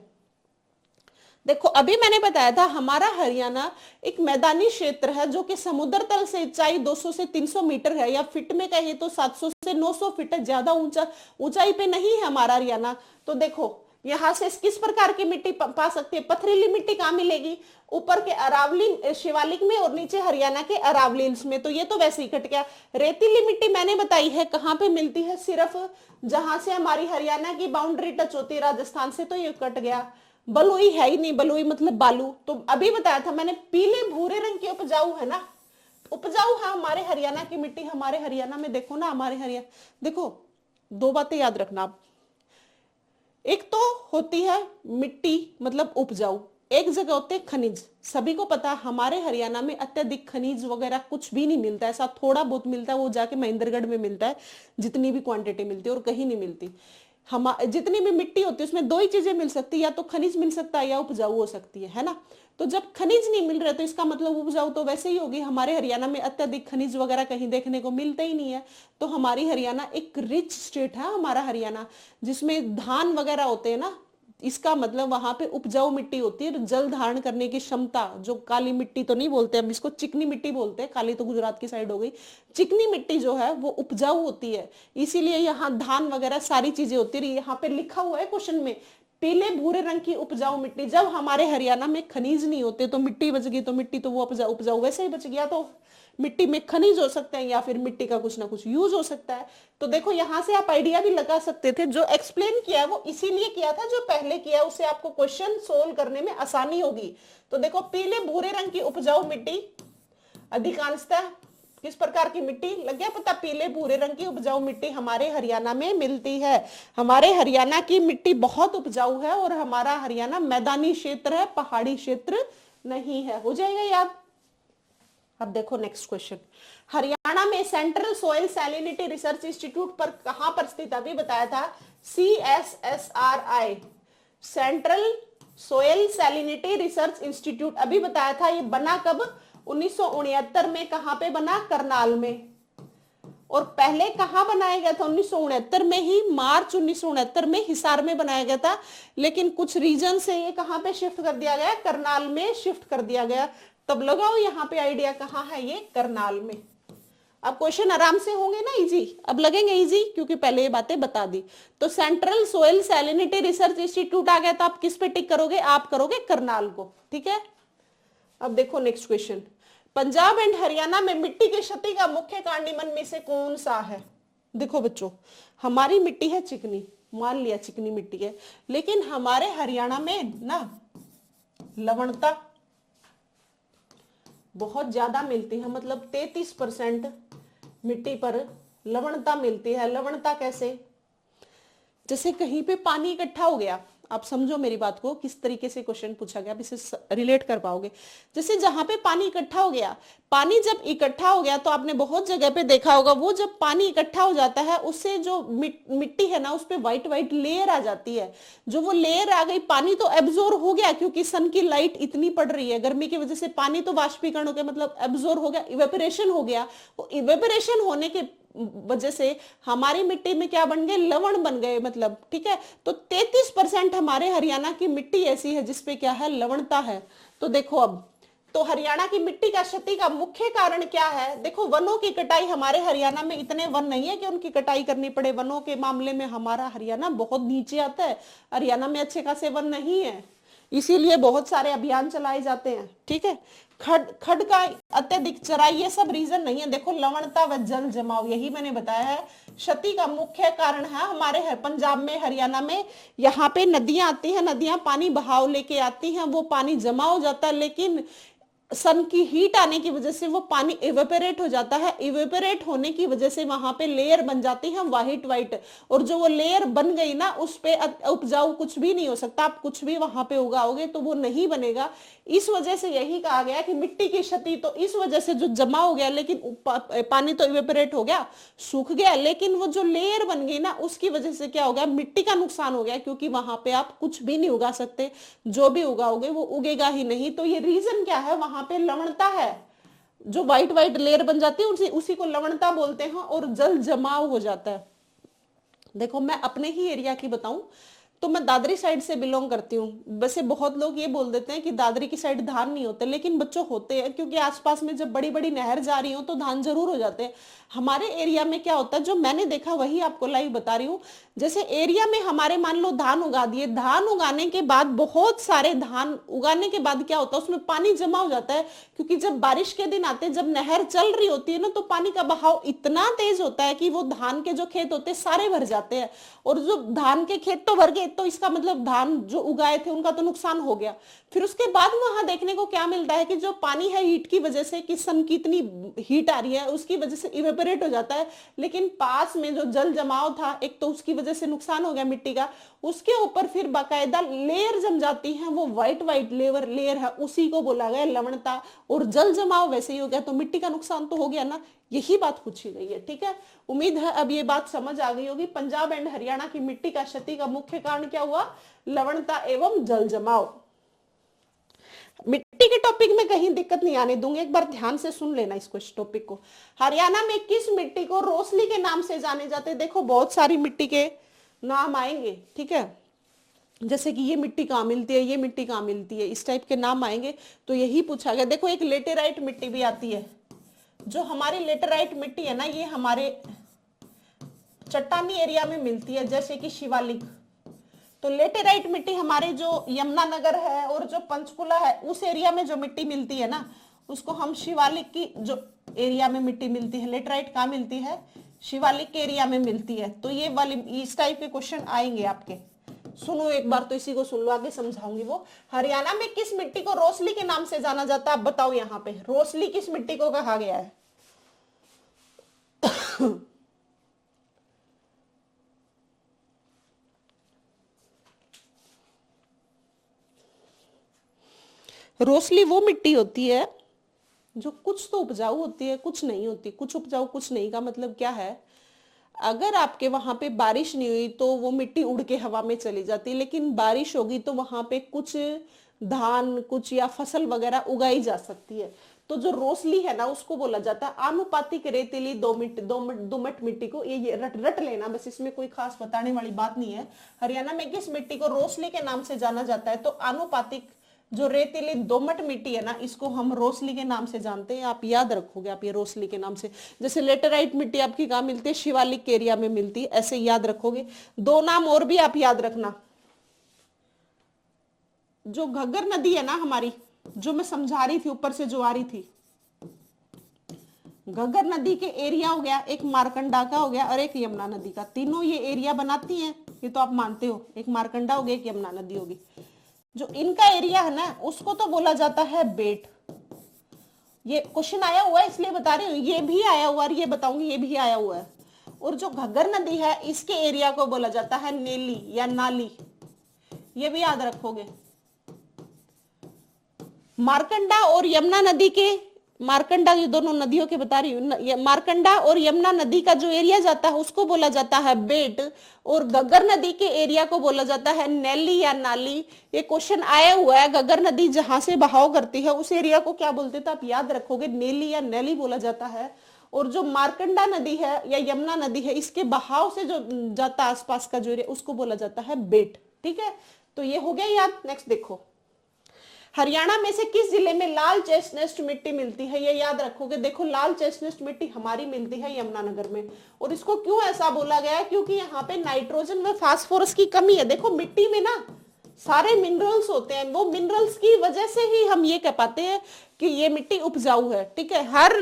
देखो, अभी मैंने बताया था हमारा हरियाणा एक मैदानी क्षेत्र है, जो कि समुद्र तल से ऊंचाई 200 से 300 मीटर है, या फिट में कहे तो 700 से 900 फीट है, ज्यादा ऊंचाई पे नहीं है हमारा हरियाणा। तो देखो, यहां से किस प्रकार की मिट्टी पा सकती है, पथरीली मिट्टी कहां मिलेगी, ऊपर के अरावली शिवालिक में, और नीचे हरियाणा के अरावली हिल्स में। तो ये तो वैसे ही कट गया। रेतीली मिट्टी मैंने बताई है कहां पे मिलती है, सिर्फ जहां से हमारी हरियाणा की बाउंड्री टच होती है राजस्थान से, तो ये कट गया। बलुई है ही नहीं, बलुई मतलब बालू। तो अभी बताया था मैंने, पीले भूरे रंग की उपजाऊ है ना, उपजाऊ है हमारे हरियाणा की मिट्टी। हमारे हरियाणा में देखो ना, हमारे हरियाणा देखो, दो बातें याद रखना आप। एक तो होती है मिट्टी मतलब उपजाऊ, एक जगह होते हैं खनिज। सभी को पता है हमारे हरियाणा में अत्यधिक खनिज वगैरह कुछ भी नहीं मिलता है, ऐसा थोड़ा बहुत मिलता है, वो जाके महेंद्रगढ़ में मिलता है, जितनी भी क्वांटिटी मिलती है, और कहीं नहीं मिलती। हम जितनी भी मिट्टी होती है उसमें दो ही चीजें मिल सकती है, या तो खनिज मिल सकता है या उपजाऊ हो सकती है ना। तो जब खनिज नहीं मिल रहे तो इसका मतलब उपजाऊ तो वैसे ही होगी। हमारे हरियाणा में अत्यधिक खनिज वगैरह कहीं देखने को मिलते ही नहीं है। तो हमारी हरियाणा एक रिच स्टेट है हमारा हरियाणा, जिसमें धान वगैरह होते हैं ना, इसका मतलब वहां पे उपजाऊ मिट्टी होती है। जल धारण करने की क्षमता, जो काली मिट्टी तो नहीं बोलते हम इसको, चिकनी मिट्टी बोलते हैं, काली तो गुजरात की साइड हो गई। चिकनी मिट्टी जो है वो उपजाऊ होती है, इसीलिए यहाँ धान वगैरह सारी चीजें होती है। यहाँ पे लिखा हुआ है क्वेश्चन में, पीले भूरे रंग की उपजाऊ मिट्टी, जब हमारे हरियाणा में खनिज नहीं होते तो मिट्टी बच गई, तो मिट्टी तो वो उपजाऊ वैसे ही बच गया, तो मिट्टी में खनिज हो सकते हैं या फिर मिट्टी का कुछ ना कुछ यूज हो सकता है। तो देखो यहां से आप आइडिया भी लगा सकते थे, जो एक्सप्लेन किया है वो इसीलिए किया था, जो पहले किया उससे आपको क्वेश्चन सोल्व करने में आसानी होगी। तो देखो पीले भूरे रंग की उपजाऊ मिट्टी अधिकांशतः किस प्रकार की मिट्टी, लग गया पता, पीले भूरे रंग की उपजाऊ मिट्टी हमारे हरियाणा में मिलती है। हमारे हरियाणा की मिट्टी बहुत उपजाऊ है और हमारा हरियाणा मैदानी क्षेत्र है, पहाड़ी क्षेत्र नहीं है। हो जाएगा याद। अब देखो नेक्स्ट क्वेश्चन, हरियाणा में central soil salinity research institute पर कहां पर स्थित, अभी बताया था CSSRI, central soil salinity research institute, अभी बताया था। ये बना कब, 1969 में। कहां पे बना, करनाल में। और पहले कहां बनाया गया था, 1969 में ही, मार्च 1969 में हिसार में बनाया गया था, लेकिन कुछ रीजन से ये कहां पे शिफ्ट कर दिया गया, करनाल में शिफ्ट कर दिया गया। तब लगाओ यहाँ पे आइडिया, कहाँ है ये, करनाल में। अब क्वेश्चन आराम से होंगे ना, इजी, अब लगेंगे इजी क्योंकि पहले ये बातें बता दी। तो central soil salinity research institute आ गया, तो आप किस पे टिक करोगे, आप करोगे करनाल को, ठीक है। अब देखो next question, Punjab and Haryana में मिट्टी की क्षति का मुख्य कारण निम्न में से कौन सा है। देखो बच्चों, हमारी मिट्टी है चिकनी, मान लिया चिकनी मिट्टी है, लेकिन हमारे हरियाणा में ना लवणता बहुत ज्यादा मिलती है, मतलब 33% मिट्टी पर लवणता मिलती है। लवणता कैसे, जैसे कहीं पे पानी इकट्ठा हो गया, आप समझो मेरी बात को, किस तरीके से क्वेश्चन पूछा गया, आप इसे रिलेट कर पाओगे। जैसे जहां पे पानी इकट्ठा हो गया, पानी जब इकट्ठा हो गया तो आपने बहुत जगह पे देखा होगा, वो जब पानी इकट्ठा हो जाता है उससे जो मिट्टी है ना, उस पे व्हाइट व्हाइट लेयर आ जाती है। जो वो लेयर आ गई, पानी तो एब्जॉर्ब हो गया क्योंकि सन की लाइट इतनी पड़ रही है, गर्मी की वजह से पानी तो वाष्पीकरण हो गया, मतलब एब्जॉर्ब हो गया, इवेपोरेशन हो गया। वो इवेपोरेशन होने के वजह से हमारी मिट्टी में क्या बन गए, लवण बन गए, मतलब ठीक है। तो 33% हमारे हरियाणा की मिट्टी ऐसी है जिसपे क्या है, लवणता है। तो देखो अब, तो हरियाणा की मिट्टी का क्षति का मुख्य कारण क्या है, देखो वनों की कटाई, हमारे हरियाणा में इतने वन नहीं है कि उनकी कटाई करनी पड़े। वनों के मामले में हमारा हरियाणा बहुत नीचे आता है, हरियाणा में अच्छे खासे वन नहीं है, इसीलिए बहुत सारे अभियान चलाए जाते हैं, ठीक है। खड का अत्यधिक चराई, ये सब रीजन नहीं है। देखो लवणता व जल जमाव, यही मैंने बताया है, क्षति का मुख्य कारण है। हमारे पंजाब में, हरियाणा में, यहाँ पे नदियां आती हैं, नदियां पानी बहाव लेके आती हैं, वो पानी जमा हो जाता है, लेकिन सन की हीट आने की वजह से वो पानी इवेपोरेट हो जाता है। इवेपोरेट होने की वजह से वहां पे लेयर बन जाती है व्हाइट व्हाइट, और जो वो लेयर बन गई ना, उस पे उपजाऊ कुछ भी नहीं हो सकता। आप कुछ भी वहां पे उगाओगे तो वो नहीं बनेगा। इस वजह से यही कहा गया कि मिट्टी की क्षति तो इस वजह से जो जमा हो गया, लेकिन पानी तो इवेपोरेट हो गया, सूख गया, लेकिन वो जो लेयर बन गई ना, उसकी वजह से क्या हो गया, मिट्टी का नुकसान हो गया, क्योंकि वहां पे आप कुछ भी नहीं उगा सकते, जो भी उगाओगे वो उगेगा ही नहीं। तो ये रीजन क्या है, वहां पे लवणता है, जो व्हाइट व्हाइट लेयर बन जाती है उसी को लवणता बोलते हैं, और जल जमाव हो जाता है। देखो मैं अपने ही एरिया की बताऊं तो मैं दादरी साइड से बिलोंग करती हूँ। वैसे बहुत लोग ये बोल देते हैं कि दादरी की साइड धान नहीं होते, लेकिन बच्चों होते हैं, क्योंकि आसपास में जब बड़ी बड़ी नहर जा रही हो तो धान जरूर हो जाते हैं। हमारे एरिया में क्या होता है, जो मैंने देखा वही आपको लाइव बता रही हूँ। जैसे एरिया में हमारे मान लो धान उगा दिए, धान उगाने के बाद बहुत सारे धान उगाने के बाद क्या होता है, उसमें पानी जमा हो जाता है, क्योंकि जब बारिश के दिन आते हैं, जब नहर चल रही होती है ना, तो पानी का बहाव इतना तेज होता है कि वो धान के जो खेत होते हैं सारे भर जाते हैं। और जो धान के खेत तो भर गए, तो इसका मतलब धान जो उगाए थे उनका तो नुकसान हो गया। फिर उसके बाद वहां देखने को क्या मिलता है कि जो पानी है हीट की वजह से, कि सन की इतनी हीट आ रही है, उसकी वजह से इवेपोरेट हो जाता है, लेकिन पास में जो जल जमाव था, एक तो उसकी वजह से नुकसान हो गया मिट्टी का, उसके ऊपर फिर बाकायदा लेयर जम जाती है, वो व्हाइट व्हाइट लेयर है, उसी को बोला गया लवणता। और जल जमाव वैसे ही हो गया, तो मिट्टी का नुकसान तो हो गया ना, यही बात पूछी गई है, ठीक है। उम्मीद है अब ये बात समझ आ गई होगी। पंजाब एंड हरियाणा की मिट्टी का क्षति का मुख्य कारण क्या हुआ, लवणता एवं जल जमाव। मिट्टी के टॉपिक में कहीं दिक्कत नहीं आने दूंगी, एक बार ध्यान से सुन लेना इस टॉपिक को। हरियाणा में किस मिट्टी को रोसली के नाम से जाने जाते हैं, देखो बहुत सारी मिट्टी के नाम आएंगे, ठीक है, जैसे कि ये मिट्टी कहाँ मिलती है, ये मिट्टी कहाँ मिलती है, इस टाइप के नाम आएंगे, तो यही पूछा गया। देखो एक लेटेराइट मिट्टी भी आती है, जो हमारी लेटेराइट मिट्टी है ना, ये हमारे चट्टानी एरिया में मिलती है, जैसे कि शिवालिक, तो लेटेराइट मिट्टी हमारे जो यमुनानगर है और जो पंचकुला है उस एरिया में जो मिट्टी मिलती है ना, उसको हम शिवालिक की जो एरिया में मिट्टी मिलती है, लेटेराइट कहाँ मिलती है, शिवालिक के एरिया में मिलती है। तो ये वाली इस टाइप के क्वेश्चन आएंगे आपके। सुनो एक बार तो इसी को सुन लो, आगे समझाऊंगी। वो हरियाणा में किस मिट्टी को रोसली के नाम से जाना जाता है, आप बताओ यहाँ पे रोसली किस मिट्टी को कहा गया है? रोसली वो मिट्टी होती है जो कुछ तो उपजाऊ होती है, कुछ नहीं होती। कुछ उपजाऊ कुछ नहीं का मतलब क्या है, अगर आपके वहां पे बारिश नहीं हुई तो वो मिट्टी उड़ के हवा में चली जाती है, लेकिन बारिश होगी तो वहां पे कुछ धान कुछ या फसल वगैरह उगाई जा सकती है। तो जो रोसली है ना उसको बोला जाता है आनुपातिक रेतीली दोमट मिट्टी को। ये रट रट लेना बस, इसमें कोई खास बताने वाली बात नहीं है। हरियाणा में किस मिट्टी को रोसली के नाम से जाना जाता है, तो आनुपातिक जो रेतीली दोमट मिट्टी है ना, इसको हम रोसली के नाम से जानते हैं। आप याद रखोगे, आप ये रोसली के नाम से, जैसे लेटेराइट मिट्टी आपकी कहाँ मिलती है, शिवालिक के एरिया में मिलती है, ऐसे याद रखोगे। दो नाम और भी आप याद रखना। जो घग्गर नदी है ना हमारी, जो मैं समझा रही थी ऊपर से जो आ रही थी, घग्गर नदी के एरिया हो गया, एक मारकंडा का हो गया और एक यमुना नदी का। तीनों ये एरिया बनाती हैं, ये तो आप मानते हो। एक मारकंडा हो गया, एक यमुना नदी होगी। जो इनका एरिया है ना उसको तो बोला जाता है बेट। ये क्वेश्चन आया हुआ है इसलिए बता रही हूँ, ये भी आया हुआ है, ये बताऊंगी, ये भी आया हुआ है। और जो घग्गर नदी है इसके एरिया को बोला जाता है नेली या नाली, ये भी याद रखोगे। मारकंडा और यमुना नदी के, मारकंडा ये दोनों नदियों के बता रही हूँ, मारकंडा और यमुना नदी का जो एरिया जाता है उसको बोला जाता है बेट, और घग्गर नदी के एरिया को बोला जाता है नैली या नाली। ये क्वेश्चन आया हुआ है, घग्गर नदी जहां से बहाव करती है उस एरिया को क्या बोलते थे, आप याद रखोगे, नेली या नैली बोला जाता है। और जो मारकंडा नदी है या यमुना नदी है, इसके बहाव से जो जाता है आसपास का जो एरिया, उसको बोला जाता है बेट। ठीक है, तो ये हो गया याद। नेक्स्ट देखो, हरियाणा में से किस जिले में लाल चेस्टनट मिट्टी मिलती है, ये याद रखोगे। देखो लाल चेस्टनट मिट्टी हमारी मिलती है यमुनानगर में। और इसको क्यों ऐसा बोला गया है, क्योंकि यहाँ पे नाइट्रोजन व फास्फोरस की कमी है। देखो मिट्टी में ना सारे मिनरल्स होते हैं, वो मिनरल्स की वजह से ही हम ये कह पाते हैं कि ये मिट्टी उपजाऊ है। ठीक है, हर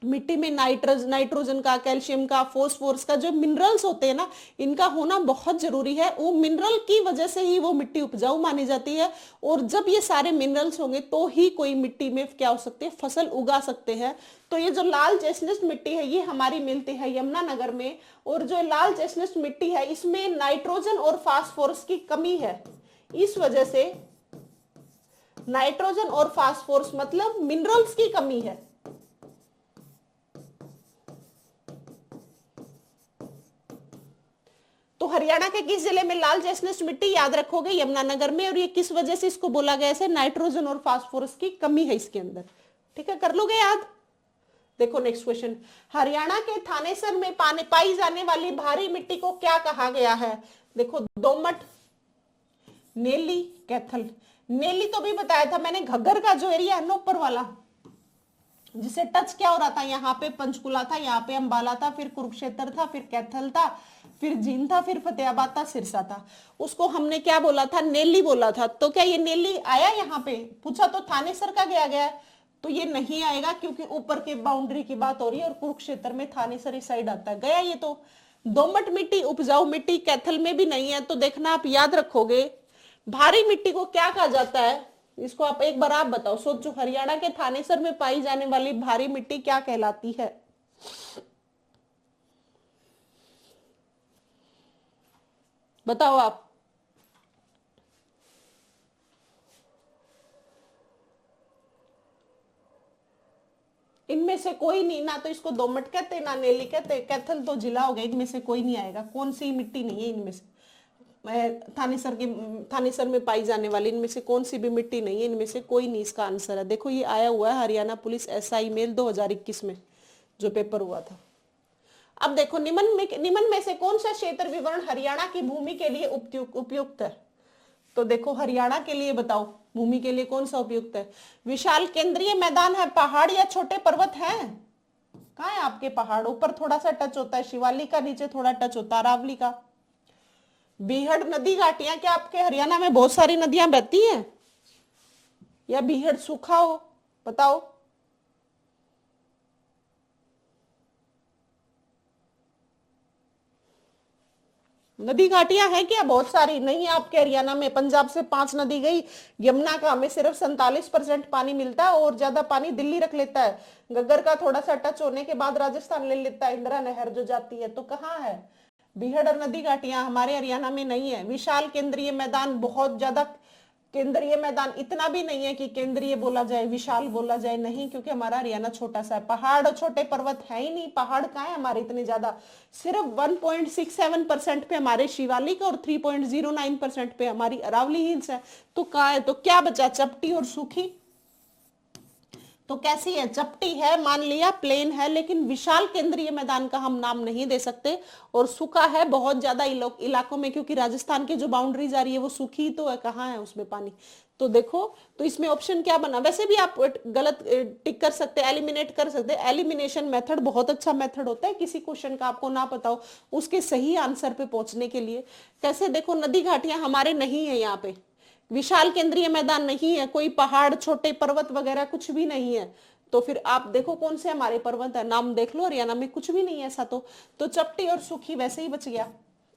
मिट्टी में नाइट्रोजन का, कैल्शियम का, फोस्फोरस का जो मिनरल्स होते हैं ना, इनका होना बहुत जरूरी है। वो मिनरल की वजह से ही वो मिट्टी उपजाऊ मानी जाती है। और जब ये सारे मिनरल्स होंगे तो ही कोई मिट्टी में क्या हो सकती है, फसल उगा सकते हैं। तो ये जो लाल चेस्टनट मिट्टी है ये हमारी मिलती है यमुनानगर में। और जो लाल चेस्टनट मिट्टी है इसमें नाइट्रोजन और फास्फोरस की कमी है, इस वजह से नाइट्रोजन और फास्फोरस मतलब मिनरल्स की कमी है। तो हरियाणा के किस जिले में लाल चेस्टनट मिट्टी, याद रखोगे यमुनानगर में। और ये किस वजह से इसको बोला गया है, नाइट्रोजन और फास्फोरस की कमी है इसके अंदर। ठीक है, कर लोगे याद। देखो नेक्स्ट क्वेश्चन, हरियाणा के थानेसर में पाई जाने वाली भारी मिट्टी को क्या कहा गया है। देखो दोमट, नेली, कैथल। नेली तो भी बताया था मैंने, घग्गर का जो एरिया है ना ऊपर वाला, जिसे टच क्या हो रहा था, यहाँ पे पंचकुला था, यहाँ पे अंबाला था, फिर कुरुक्षेत्र था, फिर कैथल था, फिर जींद था, फिर फतेहाबाद था, सिरसा था, उसको हमने क्या बोला था, नेली बोला था। तो क्या ये नेली आया यहाँ पे, पूछा तो थानेसर का गया तो ये नहीं आएगा, क्योंकि ऊपर के बाउंड्री की बात हो रही है और कुरुक्षेत्र में थानेसर इस साइड आता है, गया ये तो। दोमट मिट्टी, उपजाऊ मिट्टी कैथल में भी नहीं है। तो देखना आप याद रखोगे, भारी मिट्टी को क्या कहा जाता है, इसको आप एक बार आप बताओ, सोचो, हरियाणा के थानेसर में पाई जाने वाली भारी मिट्टी क्या कहलाती है। बताओ आप। इनमें से कोई नहीं, ना तो इसको दोमट कहते ना नेली कहते, कैथल तो जिला हो गया, इनमें से कोई नहीं आएगा। कौन सी मिट्टी नहीं है इनमें से, थानेसर में पाई जाने वाली इनमें से कौन सी भी मिट्टी नहीं है, इनमें से कोई नहीं इसका आंसर है। देखो ये आया हुआ है हरियाणा पुलिस एसआई मेल 2021 में जो पेपर हुआ था। अब देखो निम्न में से कौन सा क्षेत्र विवरण हरियाणा की भूमि के लिए उपयुक्त है। तो देखो हरियाणा के लिए बताओ, भूमि के लिए कौन सा उपयुक्त है। विशाल केंद्रीय मैदान है, पहाड़ या छोटे पर्वत हैं। कहाँ है आपके पहाड़, ऊपर थोड़ा सा टच होता है शिवालिक का, नीचे थोड़ा टच होता है अरावली का। बीहड़ नदी घाटियां, क्या आपके हरियाणा में बहुत सारी नदियां बहती हैं या बीहड़ सूखा हो, बताओ। नदी घाटियां हैं क्या? बहुत सारी नहीं है आपके हरियाणा में। पंजाब से 5 नदी गई, यमुना का हमें सिर्फ 47% पानी मिलता है और ज्यादा पानी दिल्ली रख लेता है। गग्गर का थोड़ा सा टच होने के बाद राजस्थान ले लेता है, इंदिरा नहर जो जाती है। तो कहाँ है बीहड़ और नदी घाटियां? हमारे हरियाणा में नहीं है। विशाल केंद्रीय मैदान, बहुत ज्यादा केंद्रीय मैदान, इतना भी नहीं है कि केंद्रीय बोला जाए, विशाल बोला जाए, नहीं, क्योंकि हमारा हरियाणा छोटा सा है। पहाड़ और छोटे पर्वत है ही नहीं, पहाड़ कहाँ है हमारे इतने ज्यादा। सिर्फ 1.67% पे हमारे शिवालिक और 3.09% पे हमारी अरावली हिल्स है। तो कहाँ है? तो क्या बचा? चपटी और सूखी। तो कैसी है? चपटी है, मान लिया, प्लेन है, लेकिन विशाल केंद्रीय मैदान का हम नाम नहीं दे सकते। और सूखा है बहुत ज्यादा इलाकों में, क्योंकि राजस्थान की जो बाउंड्री जा रही है वो सूखी तो है, कहाँ है उसमें पानी। तो देखो, तो इसमें ऑप्शन क्या बना? वैसे भी आप गलत टिक कर सकते हैं, एलिमिनेट कर सकते हैं। एलिमिनेशन मेथड बहुत अच्छा मेथड होता है, किसी क्वेश्चन का आपको ना पता हो उसके सही आंसर पे पहुंचने के लिए। कैसे? देखो, नदी घाटियां हमारे नहीं है यहाँ पे, विशाल केंद्रीय मैदान नहीं है, कोई पहाड़, छोटे पर्वत वगैरह कुछ भी नहीं है। तो फिर आप देखो कौन से हमारे पर्वत है, नाम देख लो, हरियाणा में कुछ भी नहीं है ऐसा। तो चपटी और सूखी वैसे ही बच गया।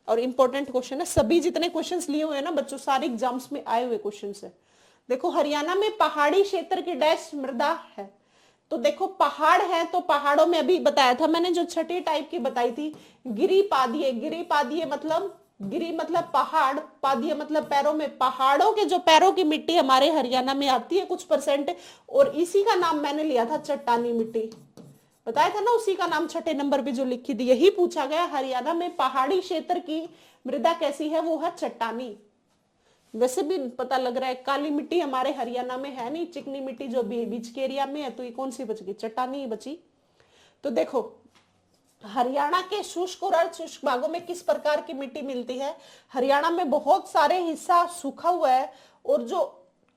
और इंपॉर्टेंट क्वेश्चन है, सभी जितने क्वेश्चंस लिए हुए हैं ना बच्चों, सारे एग्जाम्स में आए हुए क्वेश्चंस है। देखो, हरियाणा में पहाड़ी क्षेत्र की डैश मृदा है। तो देखो, पहाड़ है तो पहाड़ों में अभी बताया था मैंने, जो छठी टाइप की बताई थी, गिरी पादिये। गिरी पादिये मतलब, गिरी मतलब पहाड़, पादिये मतलब पैरों में। पहाड़ों के जो पैरों की मिट्टी हमारे हरियाणा में आती है कुछ परसेंट, और इसी का नाम मैंने लिया था चट्टानी मिट्टी, बताया था ना, उसी का नाम छठे नंबर पे जो लिखी थी। यही पूछा गया, हरियाणा में पहाड़ी क्षेत्र की मृदा कैसी है? वो है चट्टानी। वैसे भी पता लग रहा है काली मिट्टी हमारे हरियाणा में है नहीं, चिकनी मिट्टी जो बीच के एरिया में है। तो ये कौन सी बच गई? चट्टानी ही बची। तो देखो, हरियाणा के शुष्क और अर्ध शुष्क भागों में किस प्रकार की मिट्टी मिलती है? हरियाणा में बहुत सारे हिस्सा सूखा हुआ है, और जो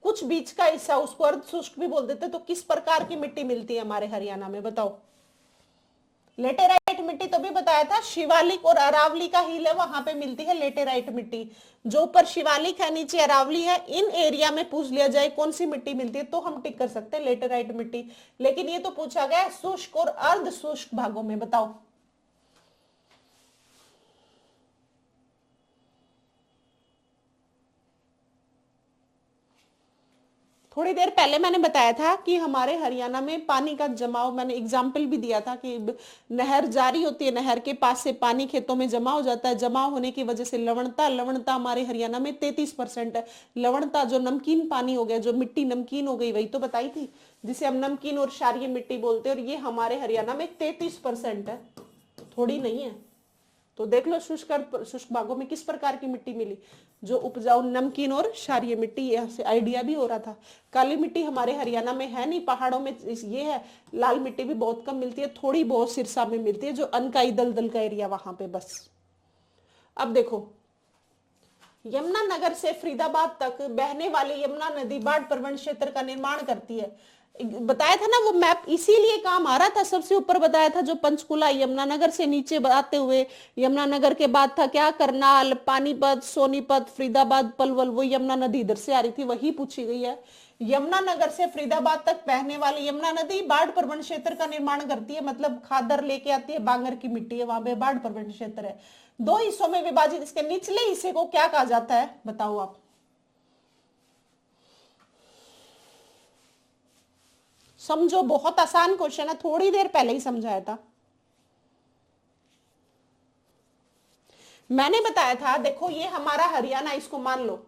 कुछ बीच का हिस्सा उसको अर्ध शुष्क भी बोल देते हैं। तो किस प्रकार की मिट्टी मिलती है हमारे हरियाणा में, बताओ। लेटेराइट मिट्टी तो भी बताया था, शिवालिक और अरावली का हिल है, वहां पे मिलती है लेटेराइट मिट्टी। जो ऊपर शिवालिक है, नीचे अरावली है, इन एरिया में पूछ लिया जाए कौन सी मिट्टी मिलती है, तो हम टिक कर सकते हैं लेटेराइट मिट्टी। लेकिन ये तो पूछा गया शुष्क और अर्ध शुष्क भागों में, बताओ। थोड़ी देर पहले मैंने बताया था कि हमारे हरियाणा में पानी का जमाव, मैंने एग्जाम्पल भी दिया था कि नहर जारी होती है, नहर के पास से पानी खेतों में जमा हो जाता है। जमा होने की वजह से लवणता, लवणता हमारे हरियाणा में 33% है। लवणता जो नमकीन पानी हो गया, जो मिट्टी नमकीन हो गई, वही तो बताई थी, जिसे हम नमकीन और क्षारीय मिट्टी बोलते हैं। और ये हमारे हरियाणा में 33% है, थोड़ी नहीं है। तो देख लो शुष्क भागों में किस प्रकार की मिट्टी मिली, जो उपजाऊ नमकीन और क्षारीय मिट्टी। यहाँ से आइडिया भी हो रहा था। काली मिट्टी हमारे हरियाणा में है नहीं, पहाड़ों में ये है। लाल मिट्टी भी बहुत कम मिलती है, थोड़ी बहुत सिरसा में मिलती है, जो अनकाई दलदल का एरिया वहां पे बस। अब देखो, यमुना नगर से फरीदाबाद तक बहने वाली यमुना नदी बाढ़ प्रवण क्षेत्र का निर्माण करती है। बताया था ना वो मैप, इसीलिए काम आ रहा था। सबसे ऊपर बताया था जो पंचकुला, यमुनानगर से नीचे आते हुए, यमुनानगर के बाद था क्या? करनाल, पानीपत, सोनीपत, फरीदाबाद, पलवल, वो यमुना नदी इधर से आ रही थी, वही पूछी गई है। यमुनानगर से फरीदाबाद तक बहने वाली यमुना नदी बाढ़ प्रवण क्षेत्र का निर्माण करती है, मतलब खादर लेके आती है, बांगर की मिट्टी है, वहां पे बाढ़ प्रवण क्षेत्र है। 2 हिस्सों में विभाजित, इसके निचले हिस्से को क्या कहा जाता है, बताओ आप। समझो, बहुत आसान क्वेश्चन है, थोड़ी देर पहले ही समझाया था। मैंने बताया था, देखो ये हमारा हरियाणा, इसको मान लो,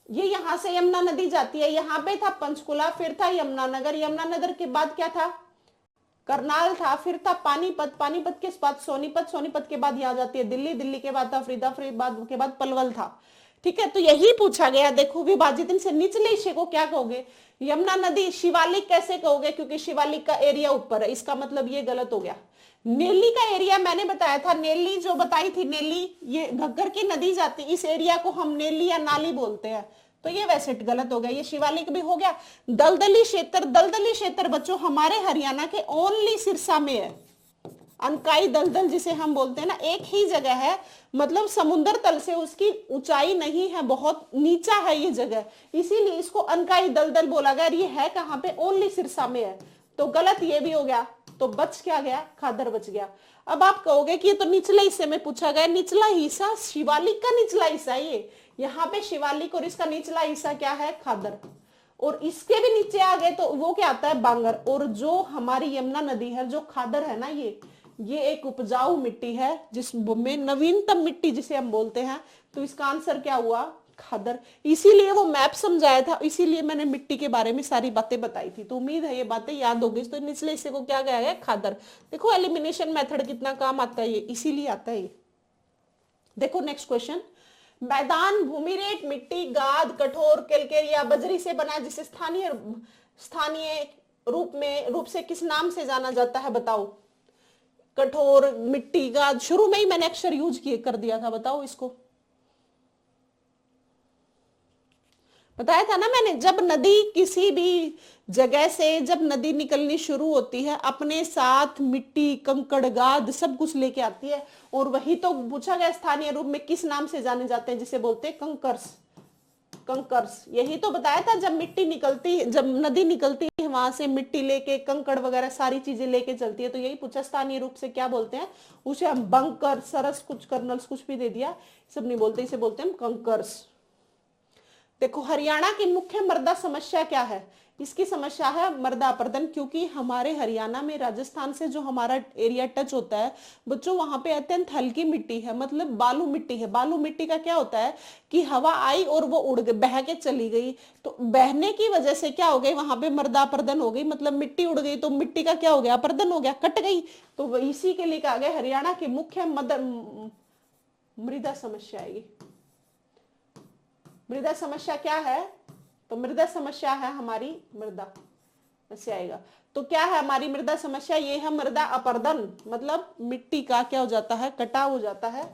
ये यहां से यमुना नदी जाती है, यहां पे था पंचकुला, फिर था यमुनानगर, यमुनानगर के बाद क्या था? करनाल था, फिर था पानीपत, पानीपत के बाद सोनीपत, सोनीपत के बाद यहां जाती है दिल्ली, दिल्ली के बाद था फरीदाबाद के बाद पलवल था। ठीक है, तो यही पूछा गया। देखो, विभाजित से निचले हिस्से को क्या कहोगे? यमुना नदी। शिवालिक कैसे कहोगे? क्योंकि शिवालिक का एरिया ऊपर है, इसका मतलब ये गलत हो गया। नेली का एरिया मैंने बताया था, नेली जो बताई थी, नेली ये घग्गर की नदी जाती, इस एरिया को हम नेली या नाली बोलते हैं। तो ये वैसे गलत हो गया, ये शिवालिक भी हो गया। दलदली क्षेत्र, दलदली क्षेत्र बच्चों हमारे हरियाणा के ओनली सिरसा में है। अनकाई दलदल जिसे हम बोलते हैं ना, एक ही जगह है, मतलब समुद्र तल से उसकी ऊंचाई नहीं है, बहुत नीचा है ये जगह, इसीलिए इसको अनकाई दलदल बोला गया। ये है कहाँ पे? ओनली सिरसा में है। तो गलत ये भी हो गया, तो बच क्या गया? खादर बच गया। अब आप कहोगे कि ये तो निचले हिस्से में पूछा गया, निचला हिस्सा शिवालिक का निचला हिस्सा ये, यहाँ पे शिवालिक और इसका निचला हिस्सा क्या है? खादर। और इसके भी नीचे आ गए तो वो क्या आता है? बांगर। और जो हमारी यमुना नदी है, जो खादर है ना, ये एक उपजाऊ मिट्टी है जिसमें नवीनतम मिट्टी जिसे हम बोलते हैं। तो इसका आंसर क्या हुआ? खादर। इसीलिए वो मैप समझाया था, इसीलिए मैंने मिट्टी के बारे में सारी बातें बताई थी। तो उम्मीद है ये बातें याद होगी। तो निचले हिस्से को क्या गया है? खादर। देखो एलिमिनेशन मेथड कितना काम आता है, ये इसीलिए आता है। देखो नेक्स्ट क्वेश्चन, मैदान भूमिरेट मिट्टी गाद कठोर केलकेर या बजरी से बना है, जिसे स्थानीय स्थानीय रूप से किस नाम से जाना जाता है? बताओ। कठोर, मिट्टी, गाद, शुरू में ही मैंने अक्षर यूज किए कर दिया था, बताओ इसको। बताया था ना मैंने, जब नदी किसी भी जगह से जब नदी निकलनी शुरू होती है, अपने साथ मिट्टी कंकड़ गाद सब कुछ लेके आती है। और वही तो पूछा गया, स्थानीय रूप में किस नाम से जाने जाते हैं, जिसे बोलते हैं कंकर्स। कंकर्स, यही तो बताया था। जब मिट्टी निकलती, जब नदी निकलती है वहां से मिट्टी लेके कंकड़ वगैरह सारी चीजें लेके चलती है, तो यही पूछा स्थानीय रूप से क्या बोलते हैं। उसे हम बंकर, सरस, कुछ कर्नल्स कुछ भी दे दिया, सब नहीं बोलते, इसे बोलते हैं हम कंकर्स। देखो हरियाणा की मुख्य मृदा समस्या क्या है? इसकी समस्या है मृदा अपरदन, क्योंकि हमारे हरियाणा में राजस्थान से जो हमारा एरिया टच होता है बच्चों, वहां पे अत्यंत हल्की मिट्टी है, मतलब बालू मिट्टी है। बालू मिट्टी का क्या होता है कि हवा आई और वो उड़ गई, बह के चली गई, तो बहने की वजह से क्या हो गई? वहां पे मृदा अपरदन हो गई, मतलब मिट्टी उड़ गई, तो मिट्टी का क्या हो गया? अपरदन हो गया, कट गई। तो इसी के लिए कहा गया हरियाणा की मुख्य मृदा समस्या आएगी। मृदा समस्या क्या है? तो मृदा समस्या है हमारी मृदा, ऐसे आएगा। तो क्या है हमारी मृदा समस्या? ये है मृदा अपरदन, मतलब मिट्टी का क्या हो जाता है? कटाव हो जाता है,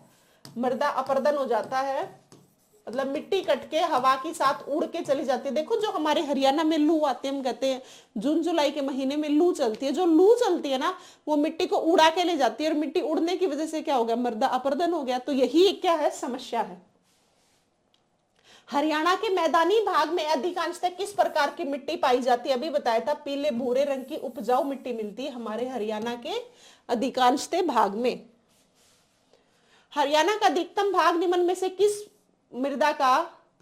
मृदा अपरदन हो जाता है, मतलब मिट्टी कट के हवा के साथ उड़ के चली जाती है। देखो जो हमारे हरियाणा में लू आती है, हम कहते हैं जून जुलाई के महीने में लू चलती है, जो लू चलती है ना, वो मिट्टी को उड़ा के ले जाती है, और मिट्टी उड़ने की वजह से क्या हो गया? मृदा अपरदन हो गया। तो यही क्या है? समस्या है। हरियाणा के मैदानी भाग में अधिकांशतः किस प्रकार की मिट्टी पाई जाती है? अभी बताया था, पीले भूरे रंग की उपजाऊ मिट्टी मिलती है हमारे हरियाणा के अधिकांशतः भाग में। हरियाणा का अधिकतम भाग निम्न में से किस मृदा का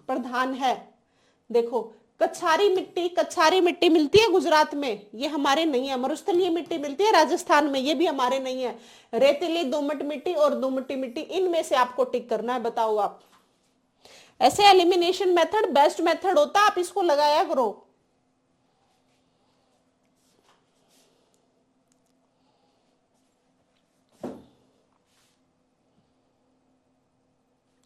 प्रधान है? देखो कछारी मिट्टी मिलती है गुजरात में, ये हमारे नहीं है। मरुस्थलीय मिट्टी मिलती है राजस्थान में, ये भी हमारे नहीं है। रेतीली, दोमट मिट्टी और दोमटी मिट्टी, इनमें से आपको टिक करना है। बताओ आप। ऐसे एलिमिनेशन मेथड बेस्ट मेथड होता, आप इसको लगाया करो।